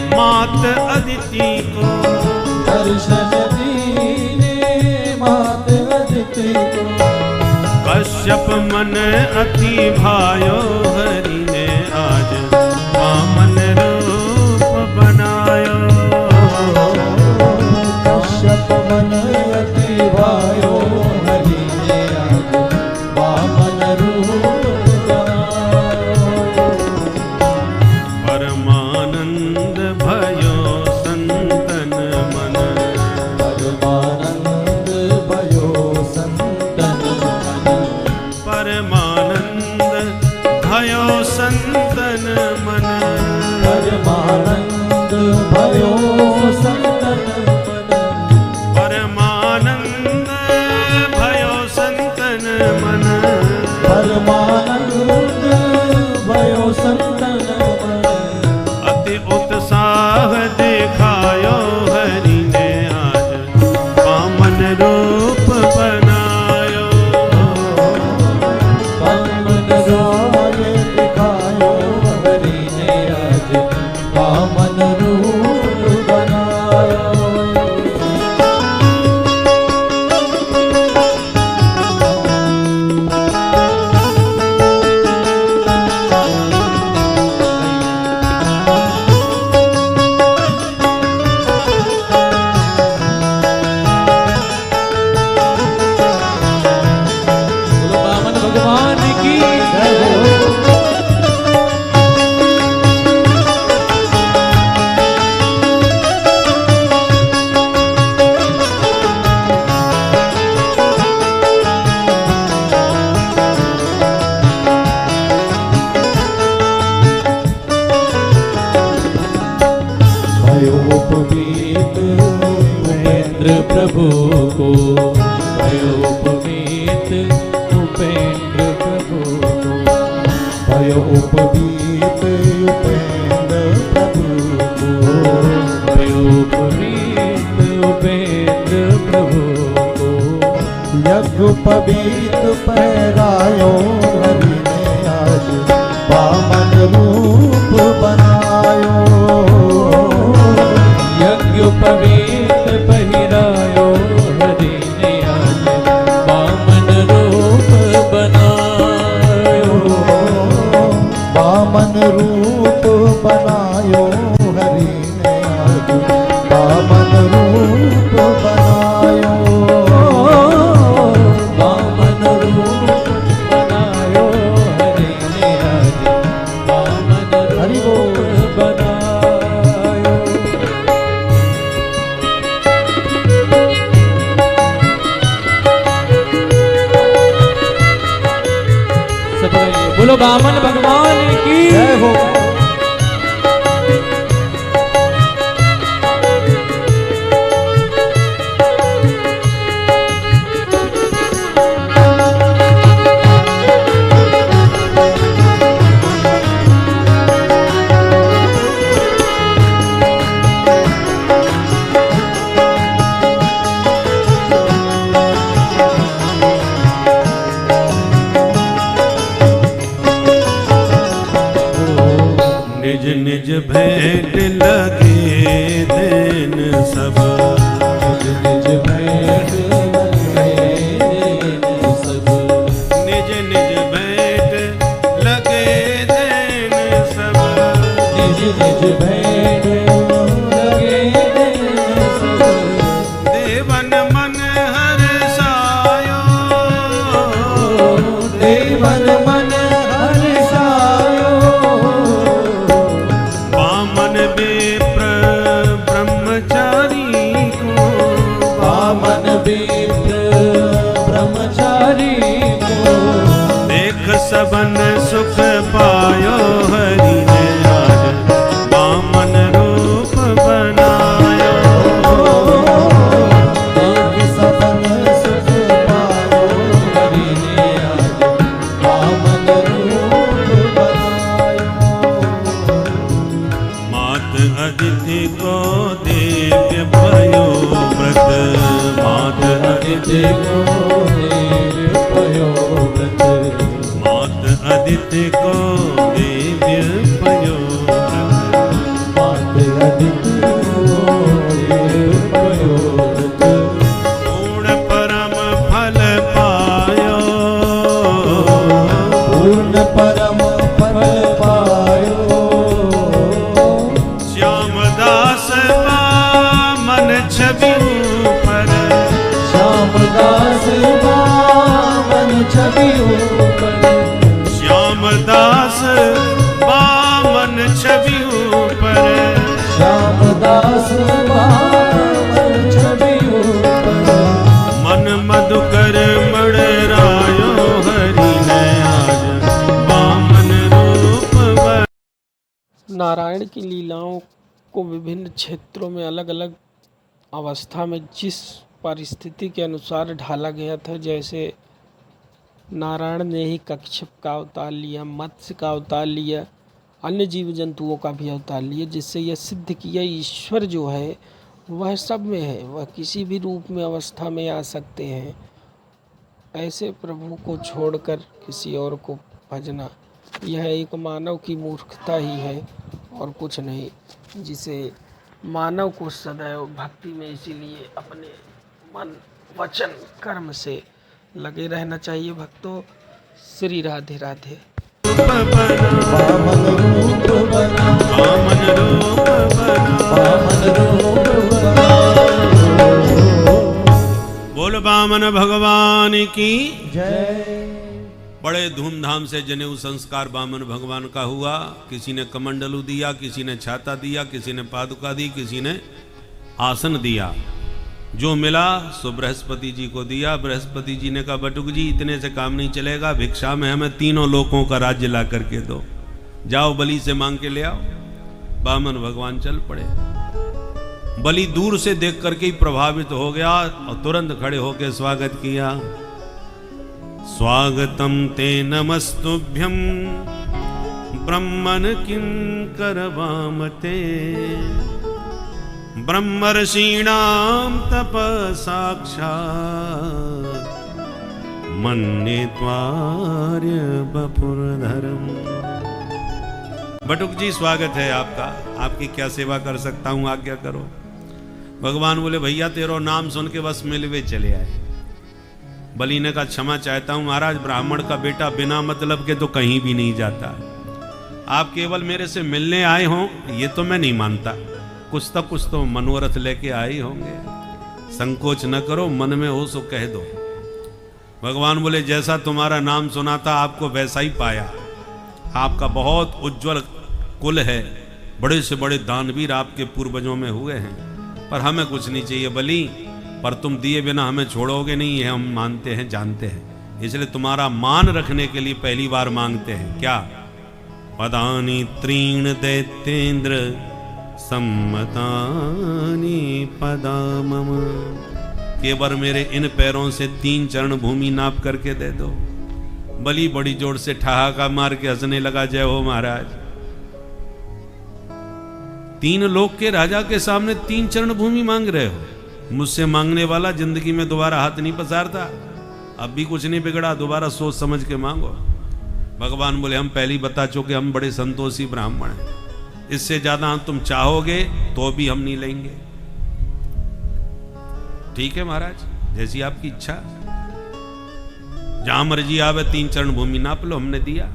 मात अदिति को, दर्शन दीने मात अदिति को। कश्यप मन अति भायो हरि ने आज वामन रूप बनायो। कश्यप मन अति भायो हरि ने आज वामन रूप बनायो। परमानंद भयो संतन मन, परमानंद भयो संतन मन। परमानंद भयो संतन मन, परमानंद भयो संतन मन। परमानंद भयो संतन मन, परमानंद भयो संतन मन। अति उत्साह दिखायो हरि ने आज वामन रूप बनायो। वामन रूप दिखायो हरि ने आज वामन रूप बनायो। बोलो वामन भगवान की जय हो। भयो उपवीत उपेंद्र प्रभु को, भयो उपवीत उपेंद्र प्रभु को। भयो उपवीत उपेंद्र प्रभु को, भयो उपवीत उपेंद्र प्रभु को। यज्ञोपवीत पहरायो हरि ने आज वामन रूप बनायो। यज्ञोपवीत पहिरायो हरि ने आज वामन रूप बनायो। वामन रूप बनायो हरि ने आज वामन रूप बनायो। वामन रूप बनायो हरि ने आज वामन रूप बनायो। सब गाइए, बोलो वामन भगवान की जय हो। निज निज भेंट लगे देन सब, निज निज भेंट लगे देन सब। निज निज भेंट लगे देन सब। निज निज भेंट लगे देन सब। देवन मन हर्षायो, देवन मन हर्षायो। वामन विप्र ब्रह्मचारी को, वामन विप्र ब्रह्मचारी को। देख सबन सुख पायो हरि ने आज वामन रूप बनायो। देख सबन सुख पायो हरि ने आज वामन रूप बनायो। मात अदिति को दिव्य भयो व्रत, मात अदिति को देव पयो व्रत। मात अदिति को दिव्य भयो साधित होए मनोरथ। पूर्ण परम फल पायो, पूर्ण परम फल पायो। श्यामदास बामन छवि ऊपर, श्यामदास बामन छवि ऊपर। श्यामदास बामन छवि ऊपर, श्यामदास बामन छवि ऊपर। मन मधुकर मणरायो हरि ने आज बामन रूप बर। नारायण की लीलाओं को विभिन्न क्षेत्रों में अलग अलग अवस्था में जिस परिस्थिति के अनुसार ढाला गया था, जैसे नारायण ने ही कच्छप का अवतार लिया, मत्स्य का अवतार लिया, अन्य जीव जंतुओं का भी अवतार लिया, जिससे यह सिद्ध किया ईश्वर जो है वह सब में है, वह किसी भी रूप में अवस्था में आ सकते हैं। ऐसे प्रभु को छोड़कर किसी और को भजना यह एक मानव की मूर्खता ही है और कुछ नहीं, जिसे मानव को सदैव भक्ति में इसीलिए अपने मन वचन कर्म से लगे रहना चाहिए। भक्तों, श्री राधे राधे। बामन रूप बना, बामन रूप बना, बामन रूप बना। बोल बामन भगवान की जय। बड़े धूमधाम से जनेऊ संस्कार बामन भगवान का हुआ। किसी ने कमंडलू दिया, किसी ने छाता दिया, किसी ने पादुका दी, किसी ने आसन दिया। जो मिला सो बृहस्पति जी को दिया। बृहस्पति जी ने कहा, बटुक जी इतने से काम नहीं चलेगा, भिक्षा में हमें तीनों लोकों का राज्य ला करके दो। जाओ बलि से मांग के ले आओ। बामन भगवान चल पड़े। बलि दूर से देख करके ही प्रभावित हो गया और तुरंत खड़े होकर स्वागत किया। स्वागतम ते नमस्तुभ्यं ब्रह्मन किंकर वामते, ब्रह्मर्षीणां तप साक्षात् मन्ये त्वार्य बपुरधरम्। बटुक जी स्वागत है आपका, आपकी क्या सेवा कर सकता हूँ, आज्ञा करो। भगवान बोले, भैया तेरो नाम सुन के बस मिलवे चले आए। बलि ने कहा, क्षमा चाहता हूँ महाराज, ब्राह्मण का बेटा बिना मतलब के तो कहीं भी नहीं जाता। आप केवल मेरे से मिलने आए हों ये तो मैं नहीं मानता, कुछ तो मनोरथ लेके आए होंगे। संकोच न करो, मन में हो सो कह दो। भगवान बोले, जैसा तुम्हारा नाम सुना था आपको वैसा ही पाया। आपका बहुत उज्जवल कुल है, बड़े से बड़े दानवीर आपके पूर्वजों में हुए हैं, पर हमें कुछ नहीं चाहिए बलि, पर तुम दिए बिना हमें छोड़ोगे नहीं, है हम मानते हैं, जानते हैं। इसलिए तुम्हारा मान रखने के लिए पहली बार मांगते हैं। क्या? पदानी त्रीण दैत्येन्द्र सम्मतानि पदा मम, केवल मेरे इन पैरों से 3 चरण भूमि नाप करके दे दो। बलि बड़ी जोर से ठहाका मार के हंसने लगा, जय हो महाराज। 3 लोक के राजा के सामने 3 चरण भूमि मांग रहे हो? मुझसे मांगने वाला जिंदगी में दोबारा हाथ नहीं पसारता। अब भी कुछ नहीं बिगड़ा, दोबारा सोच समझ के मांगो। भगवान बोले, हम पहले ही बता चुके, हम बड़े संतोषी ब्राह्मण हैं, इससे ज्यादा तुम चाहोगे तो भी हम नहीं लेंगे। ठीक है महाराज, जैसी आपकी इच्छा, जहां मर्जी आवे 3 चरण भूमि नाप लो। हमने दिया।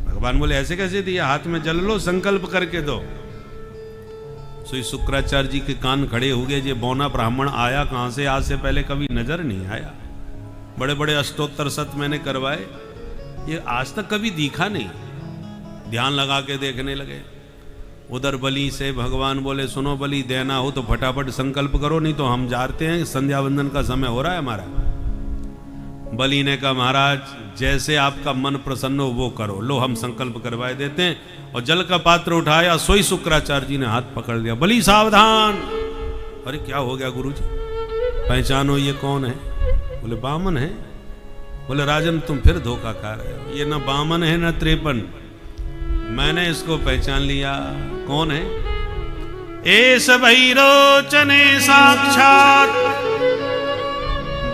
भगवान बोले, ऐसे कैसे दिया? हाथ में जल लो, संकल्प करके दो। श्री शुक्राचार्य जी के कान खड़े हो गए, ये बौना ब्राह्मण आया कहां से? आज से पहले कभी नजर नहीं आया। बड़े बड़े अष्टोत्तर सत मैंने करवाए, ये आज तक कभी दिखा नहीं। ध्यान लगा के देखने लगे। उधर बलि से भगवान बोले, सुनो बलि, देना हो तो फटाफट संकल्प करो, नहीं तो हम जाते हैं, संध्या वंदन का समय हो रहा है हमारा। बलि ने कहा, महाराज जैसे आपका मन प्रसन्न हो वो करो। लो, हम संकल्प करवाए देते हैं। और जल का पात्र उठाया, सोई शुक्राचार्य जी ने हाथ पकड़ लिया। बलि सावधान। अरे क्या हो गया गुरुजी? पहचानो ये कौन है? बोले, बामन है। बोले, राजन तुम फिर धोखा खा रहे हो, ये न बामन है न त्रेपन। मैंने इसको पहचान लिया। कौन है? एस भैरोचने साक्षात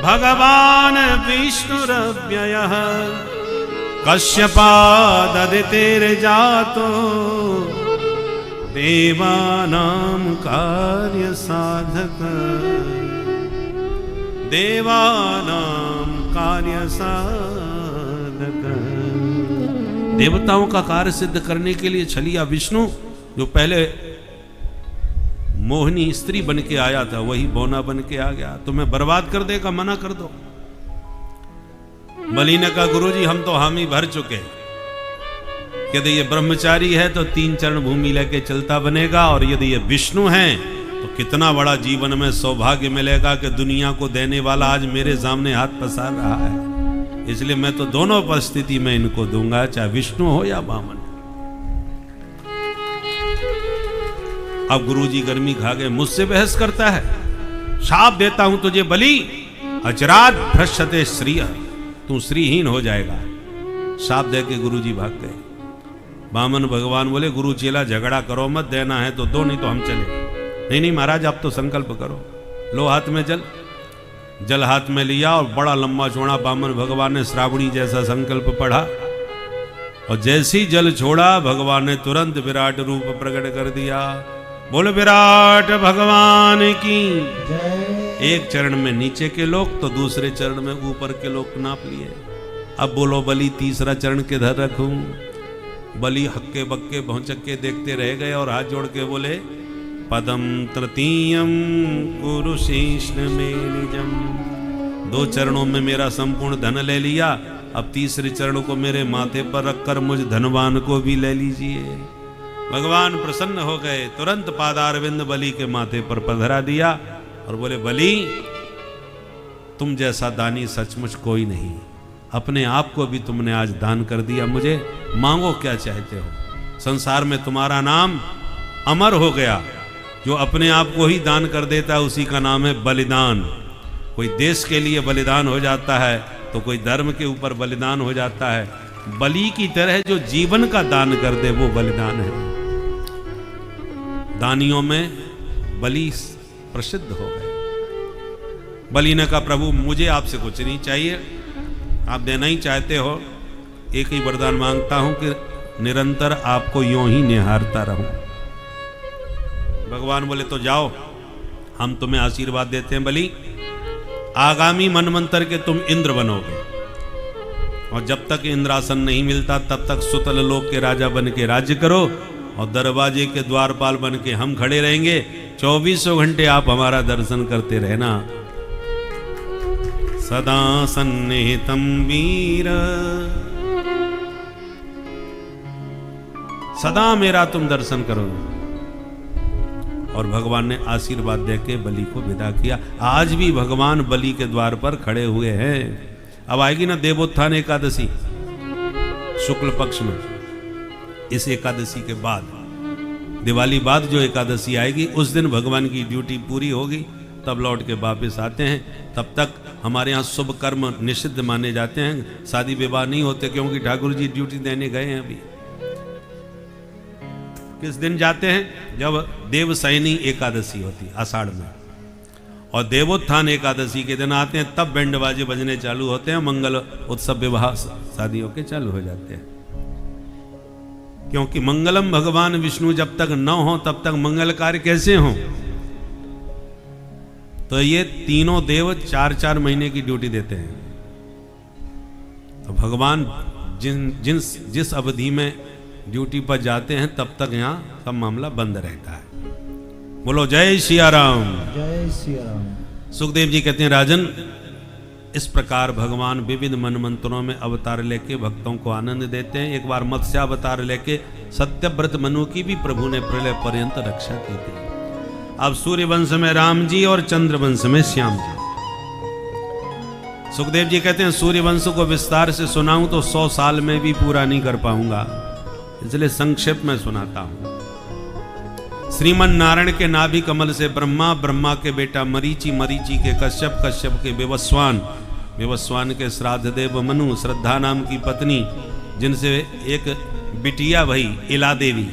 भगवान विष्णुरव्ययः, कश्यपाददितेर्जातो देवानां कार्य साधक, देवानां कार्य साधक। देवताओं का कार्य सिद्ध करने के लिए छलिया विष्णु, जो पहले मोहिनी स्त्री बन के आया था, वही बौना बन के आ गया। तुम्हें बर्बाद कर देगा, मना कर दो। बलि ने कहा गुरुजी हम तो हामी भर चुके, यदि ये ब्रह्मचारी है तो 3 चरण भूमि लेके चलता बनेगा, और यदि ये विष्णु हैं तो कितना बड़ा जीवन में सौभाग्य मिलेगा कि दुनिया को देने वाला आज मेरे सामने हाथ पसार रहा है। इसलिए मैं तो दोनों परिस्थिति में इनको दूंगा, चाहे विष्णु हो या वामन। अब गुरुजी गर्मी खा गए, मुझसे बहस करता है। शाप देता हूं तुझे बलि, अजरात भ्रष्यते श्रिय, तू श्रीहीन हो जाएगा। शाप दे के गुरुजी भाग गए। वामन भगवान बोले गुरु चेला झगड़ा करो मत, देना है तो दो, नहीं तो हम चले। नहीं नहीं महाराज आप तो संकल्प करो। लो हाथ में जल, जल हाथ में लिया और बड़ा लंबा चौड़ा वामन भगवान ने श्रावणी जैसा संकल्प पढ़ा, और जैसी जल छोड़ा भगवान ने तुरंत विराट रूप प्रकट कर दिया। बोलो विराट भगवान की जय। एक चरण में नीचे के लोग तो दूसरे चरण में ऊपर के लोग नाप लिए। अब बोलो बलि तीसरा चरण किधर रखूं? बलि हक्के बक्के भौचक्के देखते रह गए और हाथ जोड़ के बोले पदम तृतीयम कुरु शीष्ण में निजम। 2 चरणों में मेरा संपूर्ण धन ले लिया, अब तीसरे चरण को मेरे माथे पर रखकर मुझ धनवान को भी ले लीजिए। भगवान प्रसन्न हो गए, तुरंत पादारविंद बलि के माथे पर पधरा दिया और बोले बलि तुम जैसा दानी सचमुच कोई नहीं, अपने आप को भी तुमने आज दान कर दिया। मुझे मांगो क्या चाहते हो। संसार में तुम्हारा नाम अमर हो गया। जो अपने आप को ही दान कर देता है उसी का नाम है बलिदान। कोई देश के लिए बलिदान हो जाता है तो कोई धर्म के ऊपर बलिदान हो जाता है। बलि की तरह जो जीवन का दान कर दे वो बलिदान है। दानियों में बलि प्रसिद्ध हो गए। बलि ने कहा प्रभु मुझे आपसे कुछ नहीं चाहिए, आप देना ही चाहते हो, एक ही वरदान मांगता हूं कि निरंतर आपको यूं ही निहारता रहूं। भगवान बोले तो जाओ, हम तुम्हें आशीर्वाद देते हैं बलि, आगामी मनवंतर के तुम इंद्र बनोगे, और जब तक इंद्रासन नहीं मिलता तब तक सुतल लोक के राजा बन के राज्य करो, और दरवाजे के द्वारपाल बन के हम खड़े रहेंगे। 24 घंटे आप हमारा दर्शन करते रहना। सदा सन्निहितं वीर, सदा मेरा तुम दर्शन करो। और भगवान ने आशीर्वाद देके बलि को विदा किया। आज भी भगवान बलि के द्वार पर खड़े हुए हैं। अब आएगी ना देवोत्थान एकादशी शुक्ल पक्ष में, इस एकादशी के बाद दिवाली बाद जो एकादशी आएगी उस दिन भगवान की ड्यूटी पूरी होगी, तब लौट के वापस आते हैं। तब तक हमारे यहाँ शुभ कर्म निषिद्ध माने जाते हैं, शादी विवाह नहीं होते, क्योंकि ठाकुर जी ड्यूटी देने गए हैं। अभी किस दिन जाते हैं? जब देवसैनी एकादशी होती आषाढ़ में, और देवोत्थान एकादशी के दिन आते हैं, तब बैंड बाजे बजने चालू होते हैं, मंगल उत्सव विवाह शादियों के चालू हो जाते हैं। क्योंकि मंगलम भगवान विष्णु जब तक न हो तब तक मंगल कार्य कैसे हो? तो ये तीनों देव 4-4 महीने की ड्यूटी देते हैं। तो भगवान जिस अवधि में ड्यूटी पर जाते हैं तब तक यहाँ सब मामला बंद रहता है। बोलो जय सिया राम। जय सिया राम। सुखदेव जी कहते हैं राजन, इस प्रकार भगवान विविध मनमंत्रों में अवतार लेके भक्तों को आनंद देते हैं। एक बार मत्स्यावतार लेके सत्यव्रत मनु की भी प्रभु ने प्रलय पर्यंत रक्षा की थी। अब सूर्य वंश में राम जी और चंद्र वंश में श्याम जी। सुखदेव जी कहते हैं सूर्य वंश को विस्तार से सुनाऊं तो 100 साल में भी पूरा नहीं कर पाऊंगा, इसलिए संक्षेप में सुनाता हूं। श्रीमन नारायण के नाभि कमल से ब्रह्मा, ब्रह्मा के बेटा मरीचि, मरीचि के कश्यप, कश्यप के विवस्वान, विवस्वान के श्राद्ध देव मनु, श्रद्धा नाम की पत्नी, जिनसे एक बिटिया भई इला देवी।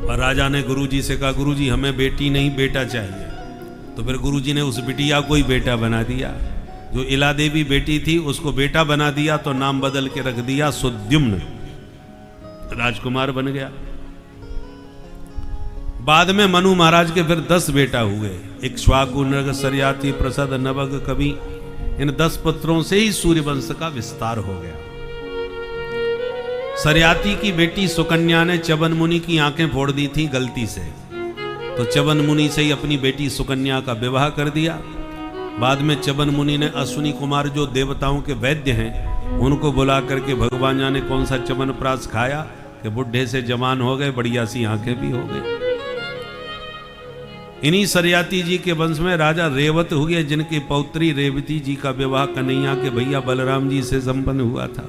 और राजा ने गुरुजी से कहा गुरुजी हमें बेटी नहीं बेटा चाहिए। तो फिर गुरुजी ने उस बिटिया को ही बेटा बना दिया। जो इला देवी बेटी थी उसको बेटा बना दिया, तो नाम बदल के रख दिया सुद्युम्न, राजकुमार बन गया। बाद में मनु महाराज के फिर 10 बेटा हुए। इक्ष्वाकु, नृग, सरियाती, प्रसद, नवग, कवि, इन 10 पुत्रों से ही सूर्य वंश का विस्तार हो गया। सरियाती की बेटी सुकन्या ने च्यवन मुनि की आंखें फोड़ दी थी गलती से, तो च्यवन मुनि से ही अपनी बेटी सुकन्या का विवाह कर दिया। बाद में च्यवन मुनि ने अश्विनी कुमार जो देवताओं के वैद्य हैं उनको बुला करके भगवान जाने कौन सा च्यवन प्राश खाया कि बुढ़े से जवान हो गए, बढ़िया सी आंखें भी हो गई। इन्हीं सरियाती जी के वंश में राजा रेवत हुए, जिनकी पौत्री रेवती जी का विवाह कन्हैया के भैया बलराम जी से संपन्न हुआ था।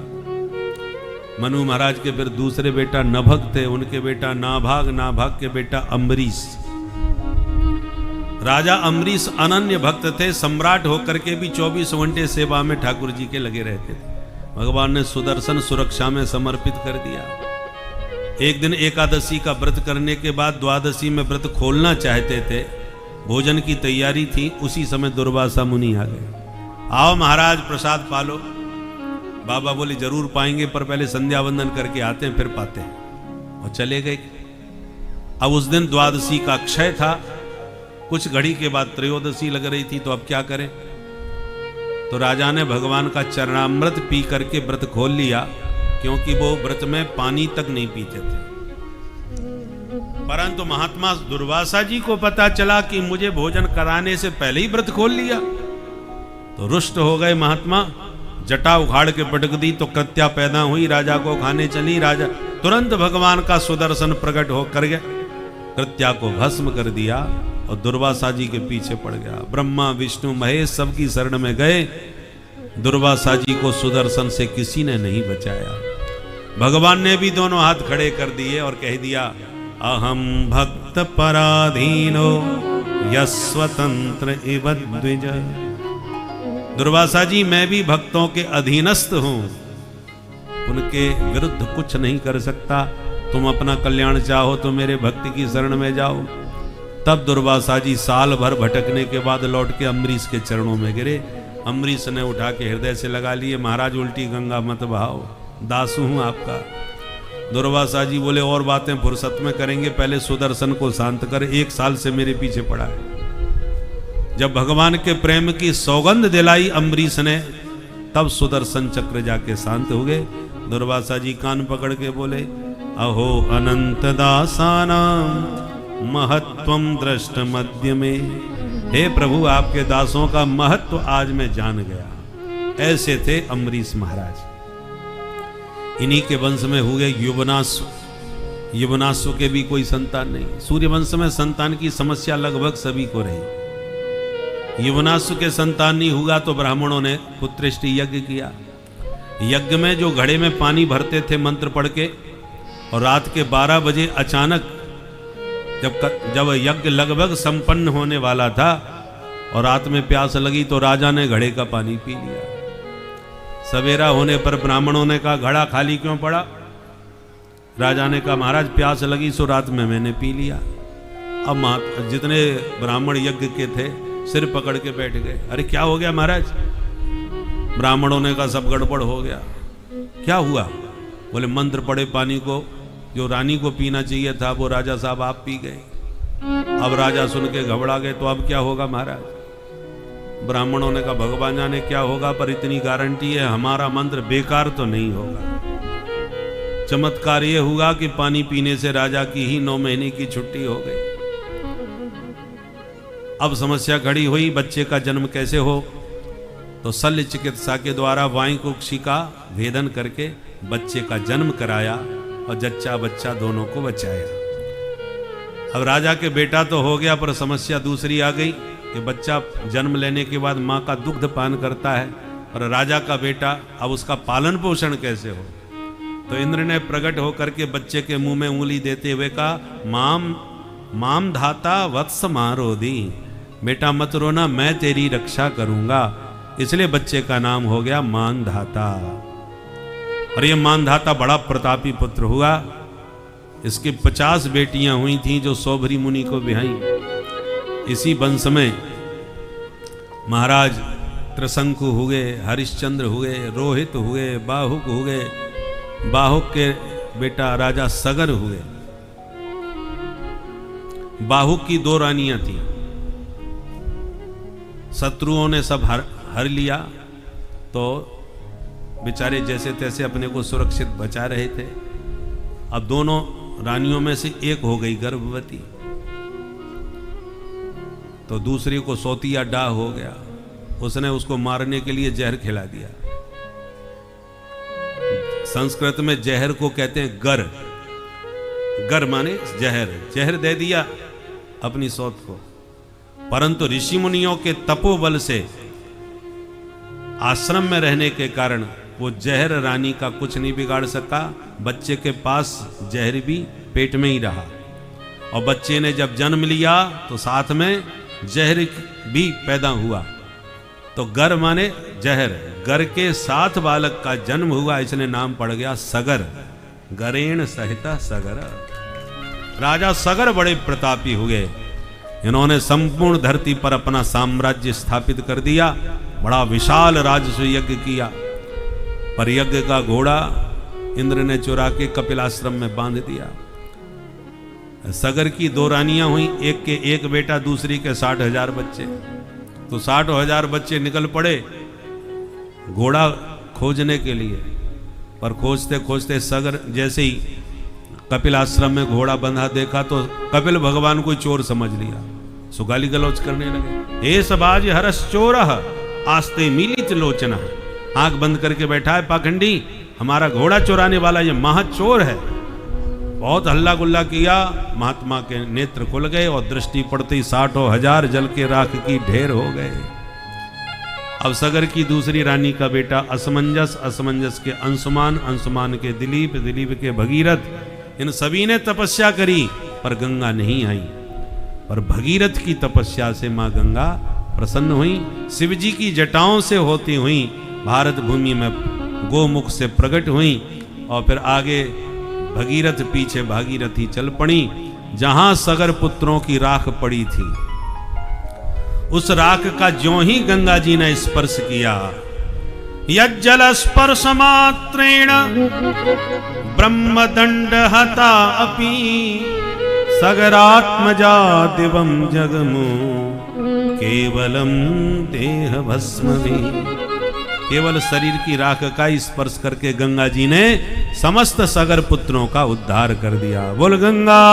मनु महाराज के फिर दूसरे बेटा नभग थे, उनके बेटा नाभाग, नाभाग के बेटा अम्बरीश। राजा अम्बरीश अनन्य भक्त थे, सम्राट होकर के भी 24 घंटे सेवा में ठाकुर जी के लगे रहते थे। भगवान ने सुदर्शन सुरक्षा में समर्पित कर दिया। एक दिन एकादशी का व्रत करने के बाद द्वादशी में व्रत खोलना चाहते थे, भोजन की तैयारी थी, उसी समय दुर्वासा मुनि आ गए। आओ महाराज प्रसाद पालो। बाबा बोले जरूर पाएंगे, पर पहले संध्या वंदन करके आते हैं फिर पाते हैं, और चले गए। अब उस दिन द्वादशी का अक्षय था, कुछ घड़ी के बाद त्रयोदशी लग रही थी, तो अब क्या करें। तो राजा ने भगवान का चरणामृत पी करके व्रत खोल लिया, क्योंकि वो व्रत में पानी तक नहीं पीते थे। परंतु महात्मा दुर्वासा जी को पता चला कि मुझे भोजन कराने से पहले ही व्रत खोल लिया, तो रुष्ट हो गए महात्मा। जटा उखाड़ के पटक दी तो कृत्या पैदा हुई, राजा को खाने चली। राजा तुरंत भगवान का सुदर्शन प्रकट होकर गया, कृत्या को भस्म कर दिया और दुर्वासा जी के पीछे पड़ गया। ब्रह्मा विष्णु महेश सबकी शरण में गए, दुर्वासा जी को सुदर्शन से किसी ने नहीं बचाया। भगवान ने भी दोनों हाथ खड़े कर दिए और कह दिया, अहम भक्त पराधीनो यस्वतंत्र इव द्विज। दुर्वासा जी मैं भी भक्तों के अधीनस्थ हूं, उनके विरुद्ध कुछ नहीं कर सकता। तुम अपना कल्याण चाहो तो मेरे भक्ति की शरण में जाओ। तब दुर्वासा जी साल भर भटकने के बाद लौट के अम्बरीश के चरणों में गिरे। अम्बरीश ने उठा के हृदय से लगा लिए, महाराज उल्टी गंगा मत बहाओ, दासू हूं आपका। दुर्वासा जी बोले और बातें फुर्सत में करेंगे, पहले सुदर्शन को शांत कर, 1 साल से मेरे पीछे पड़ा है। जब भगवान के प्रेम की सौगंध दिलाई अम्बरीश ने, तब सुदर्शन चक्र जाके शांत हो गए। दुर्वासा जी कान पकड़ के बोले, अहो अनंत दासानां महत्वम दृष्ट मध्य में। हे प्रभु आपके दासों का महत्व आज मैं जान गया। ऐसे थे अम्बरीश महाराज। इन्हीं के वंश में हुए युवनासु। युवनासु के भी कोई संतान नहीं। सूर्यवंश में संतान की समस्या लगभग सभी को रही। युवनासु के संतान नहीं हुआ तो ब्राह्मणों ने पुत्रेष्टि यज्ञ किया। यज्ञ में जो घड़े में पानी भरते थे मंत्र पढ़ के, और रात के 12 बजे अचानक जब यज्ञ लगभग संपन्न होने वाला था और रात में प्यास लगी, तो राजा ने घड़े का पानी पी लिया। सवेरा होने पर ब्राह्मणों ने कहा घड़ा खाली क्यों पड़ा। राजा ने कहा महाराज प्यास लगी सो रात में मैंने पी लिया। अब जितने ब्राह्मण यज्ञ के थे सिर पकड़ के बैठ गए, अरे क्या हो गया महाराज। ब्राह्मणों ने कहा सब गड़बड़ हो गया। क्या हुआ। बोले मंत्र पड़े पानी को जो रानी को पीना चाहिए था वो राजा साहब आप पी गए। अब राजा सुन के घबरा गए, तो अब क्या होगा महाराज। ब्राह्मणों ने कहा भगवान जाने क्या होगा, पर इतनी गारंटी है हमारा मंत्र बेकार तो नहीं होगा। चमत्कार ये हुआ कि पानी पीने से राजा की ही 9 महीने की छुट्टी हो गई। अब समस्या खड़ी हुई बच्चे का जन्म कैसे हो। तो शल्य चिकित्सा के द्वारा वायु कुक्षी का भेदन करके बच्चे का जन्म कराया और जच्चा बच्चा दोनों को बचाया। अब राजा के बेटा तो हो गया, पर समस्या दूसरी आ गई कि बच्चा जन्म लेने के बाद माँ का दुग्ध पान करता है, और राजा का बेटा, अब उसका पालन पोषण कैसे हो। तो इंद्र ने प्रकट होकर के बच्चे के मुंह में उंगली देते हुए कहा माम धाता वत्स मारोदी, बेटा मत रोना मैं तेरी रक्षा करूंगा। इसलिए बच्चे का नाम हो गया मानधाता। और ये मानधाता बड़ा प्रतापी पुत्र हुआ। इसकी 50 बेटियां हुई थीं जो सौभरी मुनि को बिहाई। इसी वंश में महाराज त्रिशंकु हुए, हरिश्चंद्र हुए, रोहित हुए, बाहुक हुए। बाहुक के बेटा राजा सगर हुए। बाहु की 2 रानियां थी। शत्रुओं ने सब हर लिया, तो बेचारे जैसे तैसे अपने को सुरक्षित बचा रहे थे। अब दोनों रानियों में से एक हो गई गर्भवती, तो दूसरी को सोतिया डाह हो गया। उसने उसको मारने के लिए जहर खिला दिया। संस्कृत में जहर को कहते हैं गर। गर माने जहर। जहर दे दिया अपनी सौत को। परंतु ऋषि मुनियों के तपोबल से आश्रम में रहने के कारण वो जहर रानी का कुछ नहीं बिगाड़ सका। बच्चे के पास जहर भी पेट में ही रहा, और बच्चे ने जब जन्म लिया तो साथ में जहर भी पैदा हुआ। तो गर माने जहर। गर के साथ बालक का जन्म हुआ, इसलिए नाम पड़ गया सगर। गरेण सहिता सगर। राजा सगर बड़े प्रतापी हुए। इन्होंने संपूर्ण धरती पर अपना साम्राज्य स्थापित कर दिया। बड़ा विशाल राजस्व यज्ञ किया, पर यज्ञ का घोड़ा इंद्र ने चुरा के कपिल आश्रम में बांध दिया। सगर की 2 रानियां हुई, एक के एक बेटा, दूसरी के 60,000 बच्चे। तो 60,000 बच्चे निकल पड़े घोड़ा खोजने के लिए। पर खोजते खोजते सगर जैसे ही कपिल आश्रम में घोड़ा बंधा देखा तो कपिल भगवान को चोर समझ लिया। सो गाली गलौज करने लगे। हे सबाज हरस चोर आस्ते मिलित लोचना। आंख बंद करके बैठा है पाखंडी, हमारा घोड़ा चुराने वाला ये महाचोर है। बहुत हल्ला गुल्ला किया। महात्मा के नेत्र खुल गए और दृष्टि पड़ते ही 60,000 जल के राख की ढेर हो गए। अब सगर की दूसरी रानी का बेटा असमंजस, असमंजस के अंशुमान, अंशुमान के दिलीप, दिलीप के भगीरथ, इन सभी ने तपस्या करी पर गंगा नहीं आई। पर भगीरथ की तपस्या से मां गंगा प्रसन्न हुई। शिव जी की जटाओं से होती हुई भारत भूमि में गोमुख से प्रकट हुई, और फिर आगे भगीरथ पीछे भागीरथी चल पड़ी। जहां सगर पुत्रों की राख पड़ी थी, उस राख का ज्यों ही गंगा जी ने स्पर्श किया, यज्जल स्पर्श मात्रेण ब्रह्मदंड हता अपि सगरात्मजा दिवं जगमु केवलम देह भस्म भी। केवल शरीर की राख का स्पर्श करके गंगा जी ने समस्त सगर पुत्रों का उद्धार कर दिया। बोल गंगा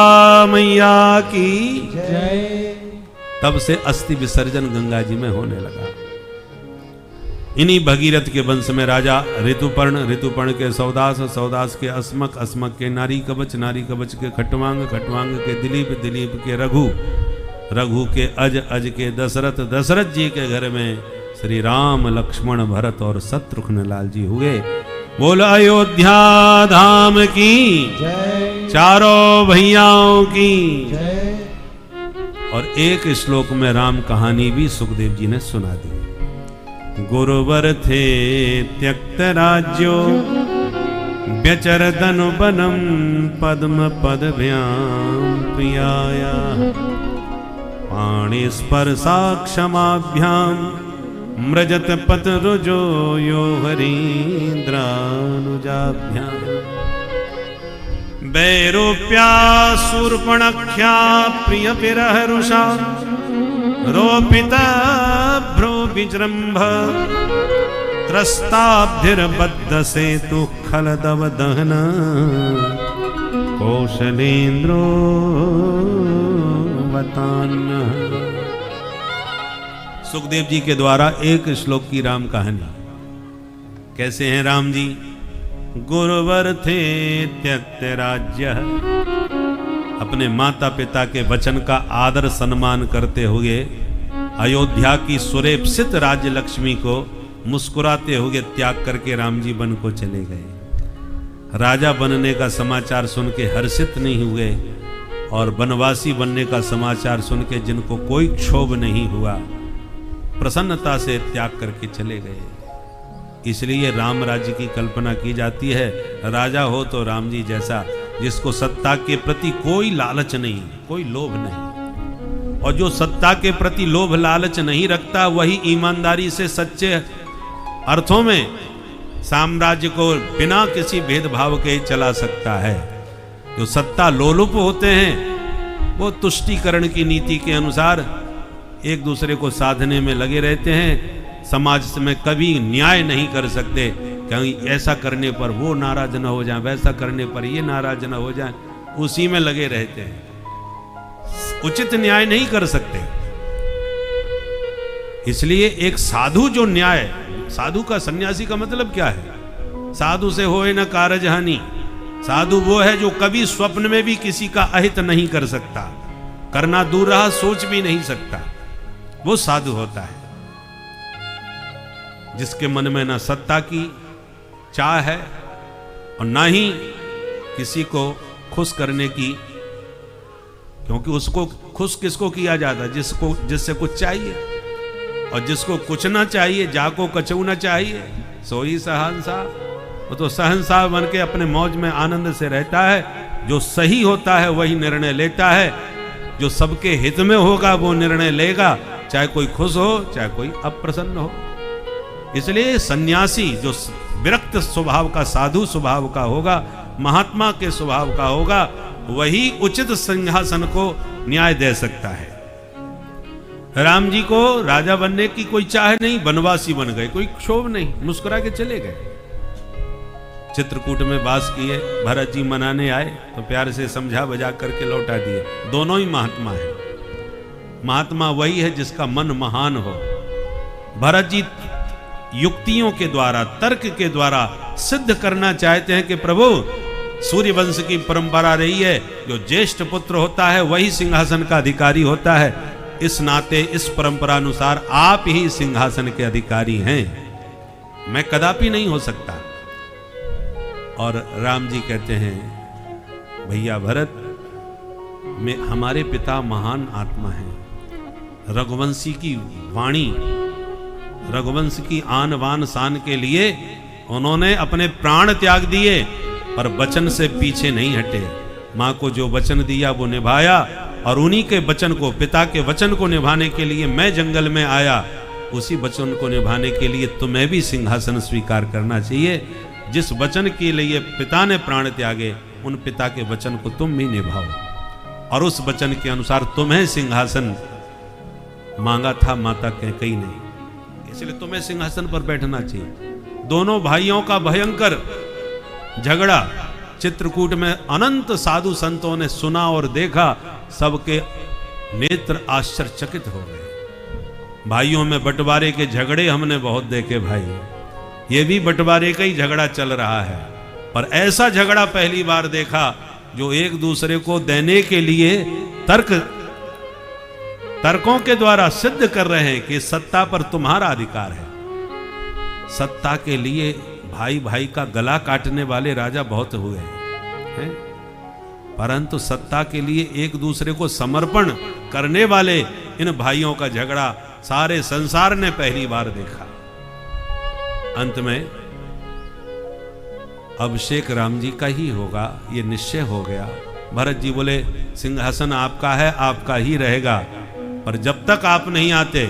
मैया की जय। तब से अस्थि विसर्जन गंगा जी में होने लगा। इन्हीं भगीरथ के वंश में राजा ऋतुपर्ण, ऋतुपर्ण के सौदास, सौदास के अस्मक, अस्मक के नारी कवच, नारी कवच के खटवांग, खटवांग के दिलीप, दिलीप के रघु, रघु के अज, अज के दशरथ, दशरथ जी के घर में श्री राम, लक्ष्मण, भरत और शत्रुघ्न लाल जी हुए। बोल अयोध्या धाम की जय, चारों भैयाओं की जय। और एक श्लोक में राम कहानी भी सुखदेव जी ने सुना दी। गुरुवर थे त्यक्त राज्यो व्यचर धनु बनम पद्म पदभ्याम प्रियाया पाणि स्पर्शा क्षमाभ्याम मृजत पत रुजो यो हरीन्द्रानुजाभ्याम वैरूप्या शूर्पणख्या प्रिय विरहरुषा रोपित भ्रो विजृंभ त्रस्ताब्धिर्बद्ध सेतु खलदव दहन कौशलेन्द्रो वतान्न। सुखदेव जी के द्वारा एक श्लोक की राम कहानी। कैसे हैं राम जी? गुरुवर थे त्यक्त राज्य, अपने माता पिता के वचन का आदर सम्मान करते हुए अयोध्या की सुरेप्सित राज्य लक्ष्मी को मुस्कुराते हुए त्याग करके राम जी वन को चले गए। राजा बनने का समाचार सुन के हर्षित नहीं हुए, और वनवासी बनने का समाचार सुन के जिनको कोई क्षोभ नहीं हुआ, प्रसन्नता से त्याग करके चले गए। इसलिए राम राज्य की कल्पना की जाती है। राजा हो तो राम जी जैसा, जिसको सत्ता के प्रति कोई लालच नहीं, कोई लोभ नहीं। और जो सत्ता के प्रति लोभ लालच नहीं रखता, वही ईमानदारी से सच्चे अर्थों में साम्राज्य को बिना किसी भेदभाव के चला सकता है। जो सत्ता लोलुप होते हैं, वो तुष्टीकरण की नीति के अनुसार एक दूसरे को साधने में लगे रहते हैं। समाज में कभी न्याय नहीं कर सकते, कहीं ऐसा करने पर वो नाराज न हो जाए, वैसा करने पर ये नाराज न हो जाए, उसी में लगे रहते हैं, उचित न्याय नहीं कर सकते। इसलिए एक साधु जो न्याय, साधु का, सन्यासी का मतलब क्या है? साधु से होए न कारज हानि। साधु वो है जो कभी स्वप्न में भी किसी का अहित नहीं कर सकता, करना दूर रहा, सोच भी नहीं सकता, वो साधु होता है। जिसके मन में ना सत्ता की चाह है और ना ही किसी को खुश करने की, क्योंकि उसको खुश किसको किया जाता है? जिससे कुछ चाहिए, और जिसको कुछ ना चाहिए, जाको कछू ना चाहिए, सोई सहनसा। वो तो सहनसा बन के अपने मौज में आनंद से रहता है। जो सही होता है वही निर्णय लेता है, जो सबके हित में होगा वो निर्णय लेगा, चाहे कोई खुश हो चाहे कोई अप्रसन्न हो। इसलिए सन्यासी जो विरक्त स्वभाव का, साधु स्वभाव का होगा, महात्मा के स्वभाव का होगा, वही उचित सिंहासन को न्याय दे सकता है। राम जी को राजा बनने की कोई चाह नहीं, वनवासी बन गए, कोई क्षोभ नहीं, मुस्कुरा के चले गए। चित्रकूट में वास किए, भरत जी मनाने आए तो प्यार से समझा बजा करके लौटा दिए। दोनों ही महात्मा है। महात्मा वही है जिसका मन महान हो। भरत जी युक्तियों के द्वारा, तर्क के द्वारा सिद्ध करना चाहते हैं कि प्रभु, सूर्य वंश की परंपरा रही है, जो ज्येष्ठ पुत्र होता है वही सिंहासन का अधिकारी होता है। इस नाते, इस परंपरा अनुसार आप ही सिंहासन के अधिकारी हैं, मैं कदापि नहीं हो सकता। और राम जी कहते हैं, भैया भरत, में हमारे पिता महान आत्मा हैं। रघुवंशी की वाणी, रघुवंश की आन बान शान के लिए उन्होंने अपने प्राण त्याग दिए, पर वचन से पीछे नहीं हटे। माँ को जो वचन दिया वो निभाया, और उन्हीं के वचन को, पिता के वचन को निभाने के लिए मैं जंगल में आया। उसी वचन को निभाने के लिए तुम्हें भी सिंहासन स्वीकार करना चाहिए। जिस वचन के लिए पिता ने प्राण त्यागे, उन पिता के वचन को तुम भी निभाओ, और उस वचन के अनुसार तुम्हें सिंहासन मांगा था माता कैकेयी ने, इसलिए तुम्हें सिंहासन पर बैठना चाहिए। दोनों भाइयों का भयंकर झगड़ा चित्रकूट में अनंत साधु संतों ने सुना और देखा। सबके नेत्र आश्चर्यचकित हो गए। भाइयों में बंटवारे के झगड़े हमने बहुत देखे भाई, ये भी बंटवारे का ही झगड़ा चल रहा है, पर ऐसा झगड़ा पहली बार देखा जो एक दूसरे को देने के लिए तर्कों के द्वारा सिद्ध कर रहे हैं कि सत्ता पर तुम्हारा अधिकार है। सत्ता के लिए भाई भाई का गला काटने वाले राजा बहुत हुए हैं, परंतु सत्ता के लिए एक दूसरे को समर्पण करने वाले इन भाइयों का झगड़ा सारे संसार ने पहली बार देखा। अंत में अभिषेक राम जी का ही होगा, ये निश्चय हो गया। भरत जी बोले, सिंहासन आपका है, आपका ही रहेगा, पर जब तक आप नहीं आते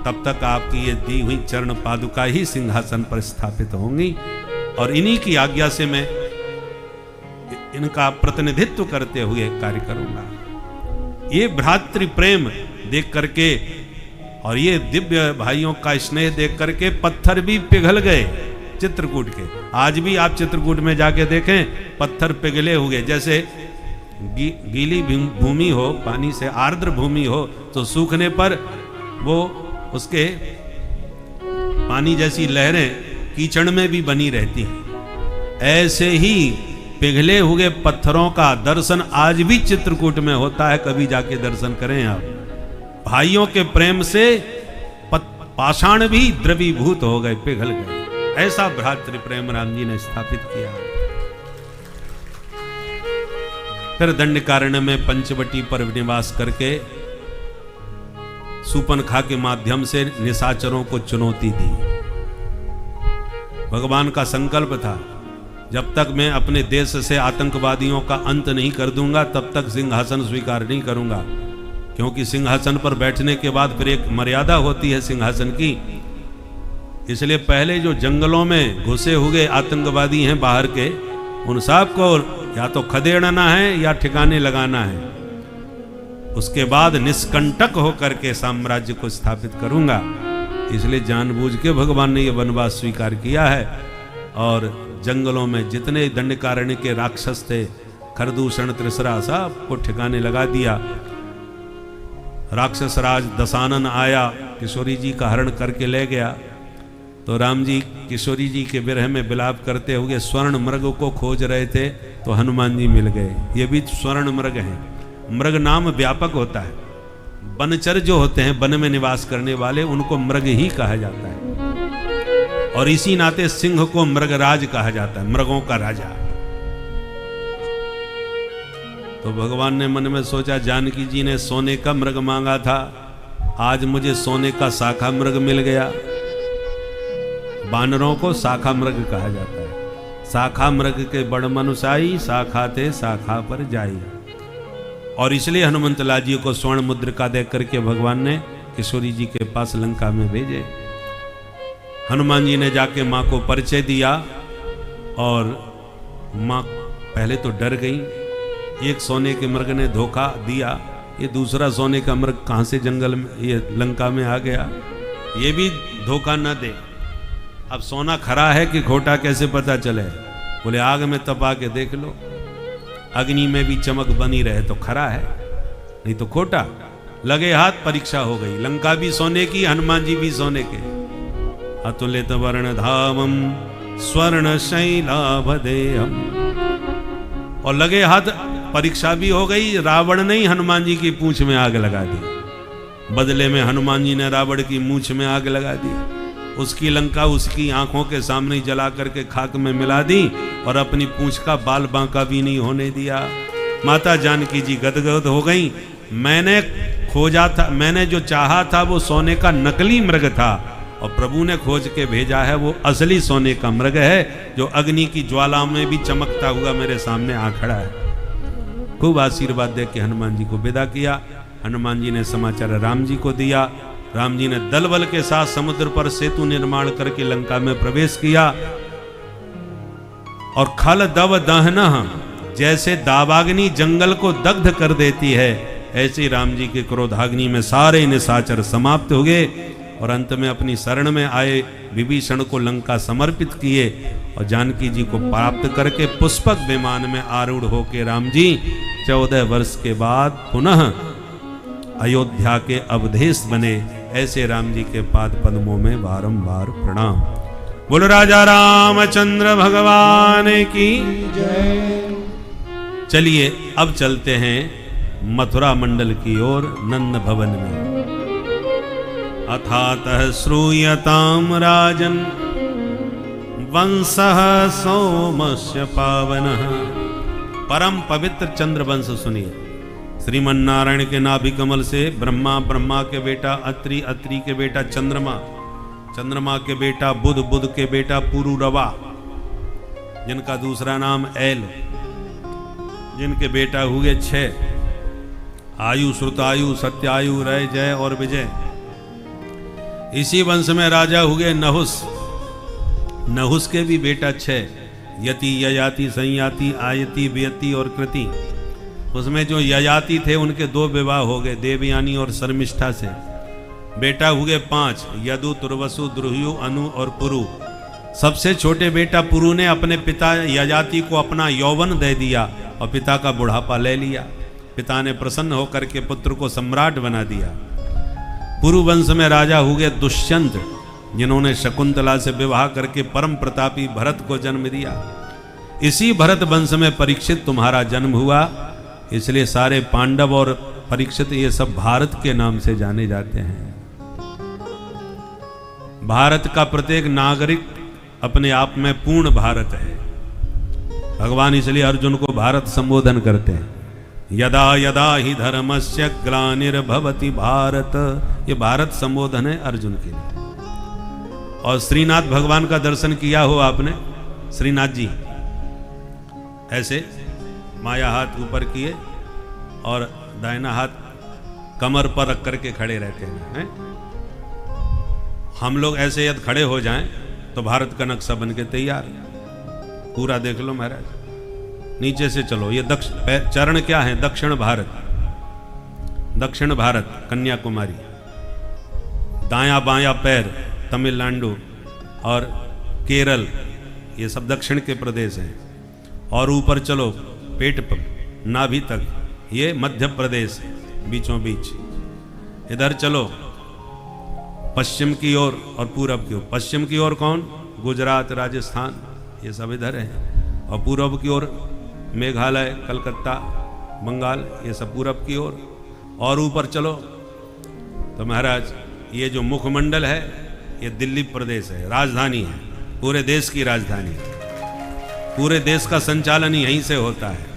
तब तक आपकी ये दी हुई चरण पादुका ही सिंहासन पर स्थापित होंगी, और इन्हीं की आज्ञा से मैं इनका प्रतिनिधित्व करते हुए कार्य करूंगा। ये भ्रातृ प्रेम देख करके और ये दिव्य भाइयों का स्नेह देख करके पत्थर भी पिघल गए चित्रकूट के। आज भी आप चित्रकूट में जाके देखें, पत्थर पिघले हुए, जैसे गीली भूमि हो, पानी से आर्द्र भूमि हो तो सूखने पर वो उसके पानी जैसी लहरें कीचड़ में भी बनी रहती हैं। ऐसे ही पिघले हुए पत्थरों का दर्शन आज भी चित्रकूट में होता है। कभी जाके दर्शन करें आप। भाइयों के प्रेम से पाषाण भी द्रवीभूत हो गए, पिघल गए। ऐसा भ्रातृ प्रेम राम जी ने स्थापित किया। फिर दंडकारण्य में पंचवटी पर निवास करके सूपनखा के माध्यम से निशाचरों को चुनौती दी। भगवान का संकल्प था, जब तक मैं अपने देश से आतंकवादियों का अंत नहीं कर दूंगा तब तक सिंहासन स्वीकार नहीं करूंगा, क्योंकि सिंहासन पर बैठने के बाद फिर एक मर्यादा होती है सिंहासन की। इसलिए पहले जो जंगलों में घुसे हुए आतंकवादी हैं बाहर के, उन सब को या तो खदेड़ना है या ठिकाने लगाना है। उसके बाद निष्कंटक होकर के साम्राज्य को स्थापित करूंगा। इसलिए जानबूझ के भगवान ने यह वनवास स्वीकार किया है। और जंगलों में जितने दंडकारण्य के राक्षस थे, खरदूषण त्रिसरा, सब को ठिकाने लगा दिया। राक्षस राज दशानन आया, किशोरी जी का हरण करके ले गया। तो राम जी किशोरी जी के विरह में विलाप करते हुए स्वर्ण मृग को खोज रहे थे, तो हनुमान जी मिल गए। ये भी स्वर्ण मृग हैं। मृग नाम व्यापक होता है। वनचर जो होते हैं, वन में निवास करने वाले, उनको मृग ही कहा जाता है। और इसी नाते सिंह को मृगराज कहा जाता है, मृगों का राजा। तो भगवान ने मन में सोचा, जानकी जी ने सोने का मृग मांगा था, आज मुझे सोने का शाखा मृग मिल गया। बानरों को शाखा मृग कहा जाता है। शाखा मृग के बड़ मनुसाई, शाखा ते शाखा पर जाई। और इसलिए हनुमंत लाल जी को स्वर्ण मुद्रिका दे करके भगवान ने किशोरी जी के पास लंका में भेजे। हनुमान जी ने जाके माँ को परिचय दिया और माँ पहले तो डर गई। एक सोने के मृग ने धोखा दिया, ये दूसरा सोने का मृग कहाँ से जंगल में, ये लंका में आ गया, ये भी धोखा न दे। अब सोना खरा है कि खोटा कैसे पता चले? बोले आग में तपा के देख लो, अग्नि में भी चमक बनी रहे तो खरा है, नहीं तो खोटा। लगे हाथ परीक्षा हो गई। लंका भी सोने की, हनुमान जी भी सोने के। अतुलित वर्ण धामम स्वर्ण शैलाभदेहम। और लगे हाथ परीक्षा भी हो गई। रावण ने ही हनुमान जी की पूंछ में आग लगा दी। बदले में हनुमान जी ने रावण की मूंछ में आग लगा दी। उसकी लंका उसकी आंखों के सामने जला करके खाक में मिला दी और अपनी पूंछ का बाल बांका भी नहीं होने दिया। माता जानकी जी गदगद हो गई। मैंने खोजा था, मैंने जो चाहा था वो सोने का नकली मृग था, और प्रभु ने खोज के भेजा है वो असली सोने का मृग है, जो अग्नि की ज्वाला में भी चमकता हुआ मेरे सामने आ खड़ा है। खूब आशीर्वाद दे के हनुमान जी को विदा किया। हनुमान जी ने समाचार राम जी को दिया। राम जी ने दल बल के साथ समुद्र पर सेतु निर्माण करके लंका में प्रवेश किया। और खल दव दहना, जैसे दावाग्नि जंगल को दग्ध कर देती है, ऐसे राम जी के क्रोधाग्नि में सारे निशाचर समाप्त हो गए। और अंत में अपनी शरण में आए विभीषण को लंका समर्पित किए। और जानकी जी को प्राप्त करके पुष्पक विमान में आरूढ़ होके राम जी 14 वर्ष के बाद पुनः अयोध्या के अवधेश बने। ऐसे राम जी के पाद पद्मों में बारंबार प्रणाम। बोलो राजा रामचंद्र भगवान की जय। चलिए अब चलते हैं मथुरा मंडल की ओर, नंद भवन में। अथातः श्रूयताम राजन वंशः सोमस्य पावनः। परम पवित्र चंद्र वंश सुनिए। श्रीमन नारायण के नाभि कमल से ब्रह्मा, ब्रह्मा के बेटा अत्रि, अत्रि के बेटा चंद्रमा, चंद्रमा के बेटा बुध, बुध के बेटा पुरुरवा, जिनका दूसरा नाम ऐल, जिनके बेटा हुए 6, आयु, श्रुतायु, सत्यायु, रय, जय और विजय। इसी वंश में राजा हुए नहुस। नहुस के भी बेटा 6, यति, ययाति, संयाति, आयति, व्यति और कृति। उसमें जो ययाति थे उनके 2 विवाह हो गए, देवयानी और शर्मिष्ठा से। बेटा हुए 5, यदु, तुर्वसु, द्रुह्यु, अनु और पुरु। सबसे छोटे बेटा पुरु ने अपने पिता ययाति को अपना यौवन दे दिया और पिता का बुढ़ापा ले लिया। पिता ने प्रसन्न होकर के पुत्र को सम्राट बना दिया। पुरु वंश में राजा हुए दुष्यंत, जिन्होंने शकुंतला से विवाह करके परम प्रतापी भरत को जन्म दिया। इसी भरत वंश में परीक्षित तुम्हारा जन्म हुआ। इसलिए सारे पांडव और परीक्षित ये सब भारत के नाम से जाने जाते हैं। भारत का प्रत्येक नागरिक अपने आप में पूर्ण भारत है। भगवान इसलिए अर्जुन को भारत संबोधन करते हैं। यदा यदा ही धर्मस्य ग्लानिर्भवति भारत। ये भारत संबोधन है अर्जुन के लिए। और श्रीनाथ भगवान का दर्शन किया हो आपने? श्रीनाथ जी ऐसे माया हाथ ऊपर किए और दाहिना हाथ कमर पर रख करके खड़े रहते हैं। हम लोग ऐसे यदि खड़े हो जाएं तो भारत का नक्शा बन के तैयार। पूरा देख लो महाराज। नीचे से चलो, ये चरण क्या है? दक्षिण भारत। दक्षिण भारत कन्याकुमारी, दायां बायां पैर तमिलनाडु और केरल, ये सब दक्षिण के प्रदेश हैं। और ऊपर चलो पेट पर नाभि तक, ये मध्य प्रदेश बीचों बीच। इधर चलो पश्चिम की ओर और पूरब की ओर। पश्चिम की ओर कौन? गुजरात, राजस्थान, ये सब इधर है। और पूरब की ओर मेघालय, कलकत्ता, बंगाल, ये सब पूरब की ओर। और ऊपर चलो तो महाराज ये जो मुखमंडल है ये दिल्ली प्रदेश है, राजधानी है, पूरे देश की राजधानी है। पूरे देश का संचालन यहीं से होता है।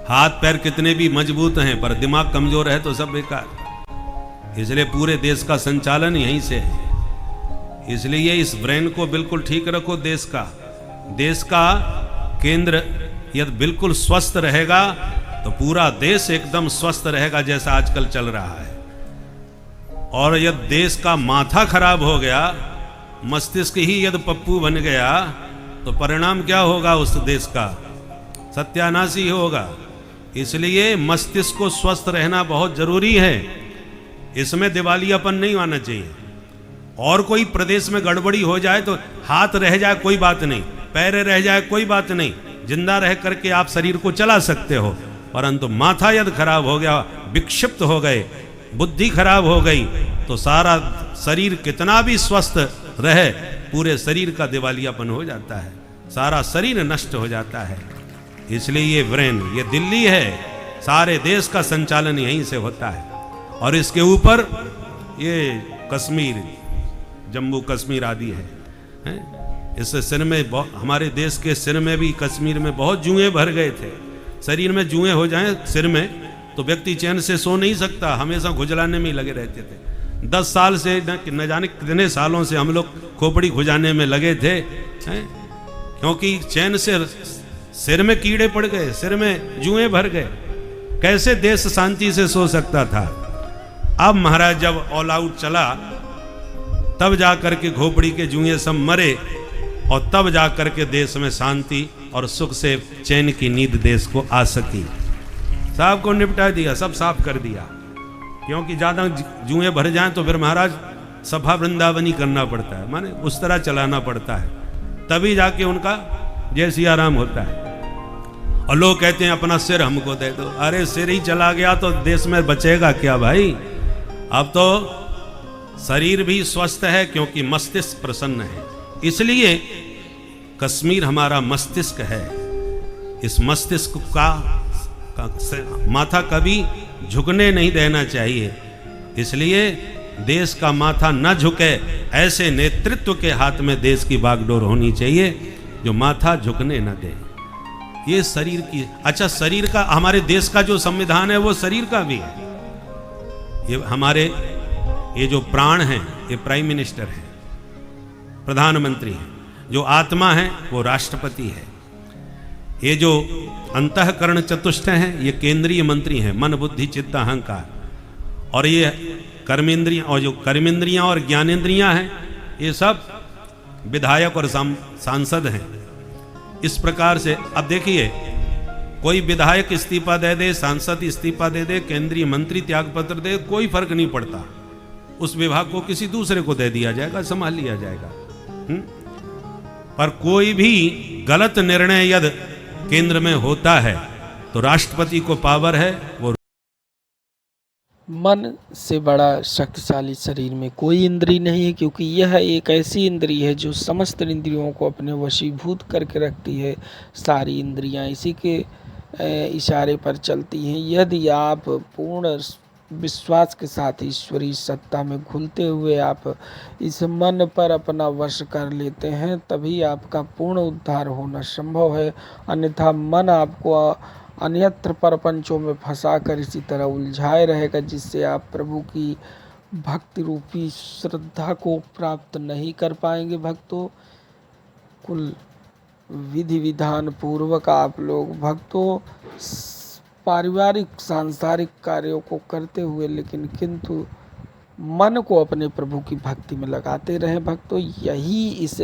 हाथ पैर कितने भी मजबूत हैं पर दिमाग कमजोर है तो सब बेकार। इसलिए पूरे देश का संचालन यहीं से है। इसलिए इस ब्रेन को बिल्कुल ठीक रखो। देश का केंद्र यदि बिल्कुल स्वस्थ रहेगा तो पूरा देश एकदम स्वस्थ रहेगा, जैसा आजकल चल रहा है। और यदि देश का माथा खराब हो गया, मस्तिष्क ही यदि पप्पू बन गया, तो परिणाम क्या होगा उस देश का? सत्यानाश ही होगा। इसलिए मस्तिष्क को स्वस्थ रहना बहुत जरूरी है। इसमें दिवालियापन नहीं आना चाहिए। और कोई प्रदेश में गड़बड़ी हो जाए तो हाथ रह जाए कोई बात नहीं, पैर रह जाए कोई बात नहीं, जिंदा रह करके आप शरीर को चला सकते हो। परंतु माथा यदि खराब हो गया, विक्षिप्त हो गए, बुद्धि खराब हो गई, तो सारा शरीर कितना भी स्वस्थ रहे, पूरे शरीर का दिवालियापन हो जाता है, सारा शरीर नष्ट हो जाता है। इसलिए ये ब्रेन, ये दिल्ली है, सारे देश का संचालन यहीं से होता है। और इसके ऊपर ये कश्मीर, जम्मू कश्मीर आदि है। इस सिर में हमारे देश के सिर में भी, कश्मीर में बहुत जुएं भर गए थे। शरीर में जुएं हो जाएं सिर में तो व्यक्ति चैन से सो नहीं सकता, हमेशा खुजलाने में ही लगे रहते थे। 10 साल से न जाने कितने सालों से हम लोग खोपड़ी खुजाने में लगे थे, क्योंकि चैन से सिर में कीड़े पड़ गए, सिर में जुएं भर गए। कैसे देश शांति से सो सकता था? अब महाराज जब ऑल आउट चला, तब जाकर के खोपड़ी के जुएं सब मरे, और तब जाकर के देश में शांति और सुख से चैन की नींद देश को आ सकी। साहब को निपटा दिया, सब साफ कर दिया। क्योंकि ज़्यादा जुएं भर जाएं तो फिर महाराज सफा वृंदावनी करना पड़ता है, माने उस तरह चलाना पड़ता है, तभी जाके उनका जय सिया राम होता है। और लोग कहते हैं अपना सिर हमको दे दो। अरे सिर ही चला गया तो देश में बचेगा क्या भाई? अब तो शरीर भी स्वस्थ है क्योंकि मस्तिष्क प्रसन्न है। इसलिए कश्मीर हमारा मस्तिष्क है। इस मस्तिष्क का माथा कभी झुकने नहीं देना चाहिए। इसलिए देश का माथा न झुके, ऐसे नेतृत्व के हाथ में देश की बागडोर होनी चाहिए जो माथा झुकने न दे। ये शरीर की, अच्छा शरीर का, हमारे देश का जो संविधान है वो शरीर का भी है। ये हमारे ये जो प्राण हैं ये प्राइम मिनिस्टर है, प्रधानमंत्री है। जो आत्मा है वो राष्ट्रपति है। ये जो अंतःकरण चतुष्टय हैं ये केंद्रीय मंत्री हैं, मन बुद्धि चित्त अहंकार। और ये कर्मेंद्रियां, और जो कर्मेंद्रियां और ज्ञानेंद्रियां हैं ये सब विधायक और सांसद हैं। इस प्रकार से अब देखिए, कोई विधायक इस्तीफा दे दे, सांसद इस्तीफा दे दे, केंद्रीय मंत्री त्यागपत्र दे, कोई फर्क नहीं पड़ता। उस विभाग को किसी दूसरे को दे दिया जाएगा, संभाल लिया जाएगा। पर कोई भी गलत निर्णय यदि केंद्र में होता है तो राष्ट्रपति को पावर है। वो मन से बड़ा शक्तिशाली शरीर में कोई इंद्रिय नहीं है, क्योंकि यह एक ऐसी इंद्रिय है जो समस्त इंद्रियों को अपने वशीभूत करके रखती है। सारी इंद्रियां इसी के इशारे पर चलती हैं। यदि आप पूर्ण विश्वास के साथ ईश्वरीय सत्ता में घुलते हुए आप इस मन पर अपना वश कर लेते हैं, तभी आपका पूर्ण उद्धार होना संभव है। अन्यथा मन आपको अन्यत्र प्रपंचों में फंसाकर इसी तरह उलझाए रहेगा, जिससे आप प्रभु की भक्ति रूपी श्रद्धा को प्राप्त नहीं कर पाएंगे। भक्तों, कुल विधि विधान पूर्वक आप लोग भक्तों पारिवारिक सांसारिक कार्यों को करते हुए, लेकिन किंतु मन को अपने प्रभु की भक्ति में लगाते रहें। भक्तों, यही इस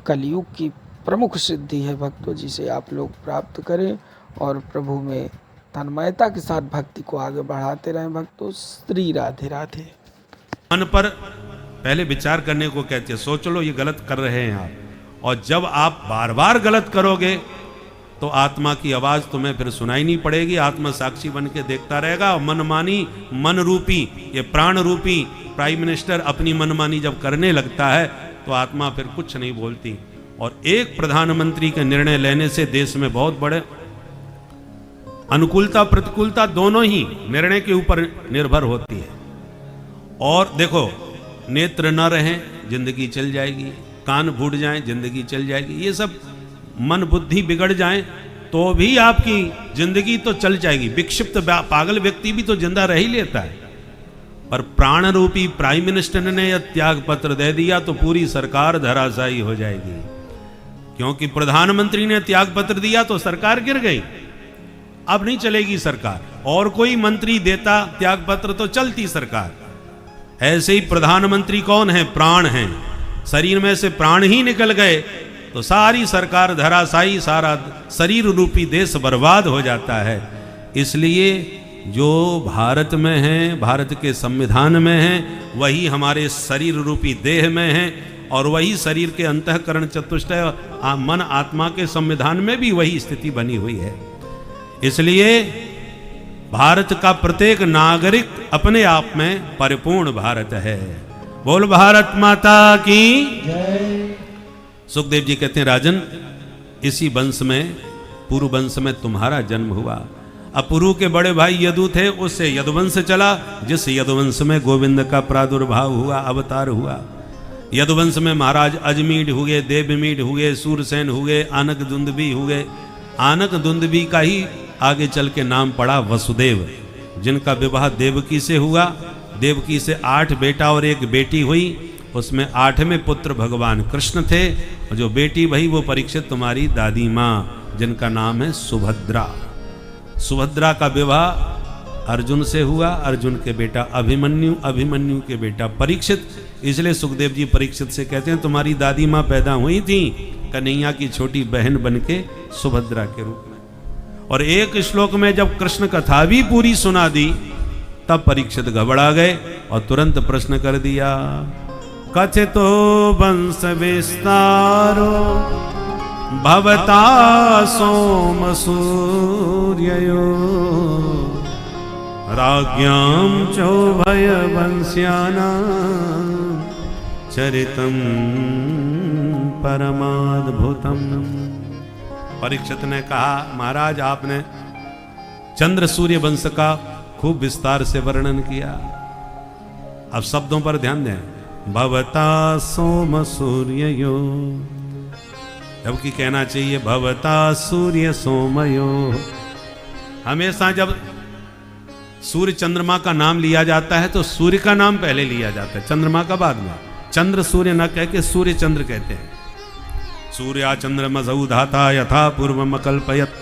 कलयुग की प्रमुख सिद्धि है भक्तों, जिसे आप लोग प्राप्त करें और प्रभु में तन्मयता के साथ भक्ति को आगे बढ़ाते रहें भक्तों। श्री राधे राधे। मन पर पहले विचार करने को कहते हैं, सोच लो ये गलत कर रहे हैं आप, और जब आप बार बार गलत करोगे तो आत्मा की आवाज तुम्हें फिर सुनाई नहीं पड़ेगी, आत्मा साक्षी बन के देखता रहेगा। और मनमानी, मन रूपी, ये प्राण रूपी प्राइम मिनिस्टर अपनी मनमानी जब करने लगता है तो आत्मा फिर कुछ नहीं बोलती। और एक प्रधानमंत्री के निर्णय लेने से देश में बहुत बड़े अनुकूलता प्रतिकूलता दोनों ही निर्णय के ऊपर निर्भर होती है। और देखो, नेत्र न रहें जिंदगी चल जाएगी, कान फूट जाएं जिंदगी चल जाएगी, ये सब मन बुद्धि बिगड़ जाए तो भी आपकी जिंदगी तो चल जाएगी। विक्षिप्त पागल व्यक्ति भी तो जिंदा रह ही लेता है। पर प्राण रूपी प्राइम मिनिस्टर ने यह त्याग पत्र दे दिया तो पूरी सरकार धराशायी हो जाएगी, क्योंकि प्रधानमंत्री ने त्याग पत्र दिया तो सरकार गिर गई, अब नहीं चलेगी सरकार। और कोई मंत्री देता त्याग पत्र तो चलती सरकार। ऐसे ही प्रधानमंत्री कौन है? प्राण हैं। शरीर में से प्राण ही निकल गए तो सारी सरकार धराशायी, सारा शरीर रूपी देश बर्बाद हो जाता है। इसलिए जो भारत में है, भारत के संविधान में है, वही हमारे शरीर रूपी देह में है, और वही शरीर के अंतःकरण चतुष्टय मन आत्मा के संविधान में भी वही स्थिति बनी हुई है। इसलिए भारत का प्रत्येक नागरिक अपने आप में परिपूर्ण भारत है। बोल भारत माता की जय। सुखदेव जी कहते हैं, राजन इसी वंश में, पुरु वंश में तुम्हारा जन्म हुआ। अब पुरु के बड़े भाई यदु थे, उससे यदुवंश चला, जिस यदुवंश में गोविंद का प्रादुर्भाव हुआ, अवतार हुआ। यदुवंश में महाराज अजमीढ़ हुए, देवमीढ़ हुए, सूरसेन हुए, आनक दुंदुभी हुए। आनक दुंदुभी का ही आगे चल के नाम पड़ा वसुदेव, जिनका विवाह देवकी से हुआ। देवकी से 8 बेटा और 1 बेटी हुई। उसमें 8वें पुत्र भगवान कृष्ण थे, और जो बेटी वही वो परीक्षित तुम्हारी दादी माँ, जिनका नाम है सुभद्रा। सुभद्रा का विवाह अर्जुन से हुआ, अर्जुन के बेटा अभिमन्यु, अभिमन्यु के बेटा परीक्षित। इसलिए सुखदेव जी परीक्षित से कहते हैं, तुम्हारी दादी माँ पैदा हुई थी कन्हैया की छोटी बहन बनके सुभद्रा के रूप में। और एक श्लोक में जब कृष्ण कथा भी पूरी सुना दी तब परीक्षित घबरा गए और तुरंत प्रश्न कर दिया, कथितो वंश विस्तारो भवता सोम सूर्ययो राज्ञां चौभय वंश्यानां चरितं परमाद्भुतम्। परीक्षित ने कहा, महाराज आपने चंद्र सूर्य वंश का खूब विस्तार से वर्णन किया, अब शब्दों पर ध्यान दें। भवता सोम सूर्ययो, जबकि कहना चाहिए भवता सूर्य सोमयो। हमेशा जब सूर्य चंद्रमा का नाम लिया जाता है तो सूर्य का नाम पहले लिया जाता है, चंद्रमा का बाद में। चंद्र सूर्य न कह के सूर्य चंद्र कहते हैं। सूर्या चंद्रमसौ धाता यथा पूर्वम अकल्पयत्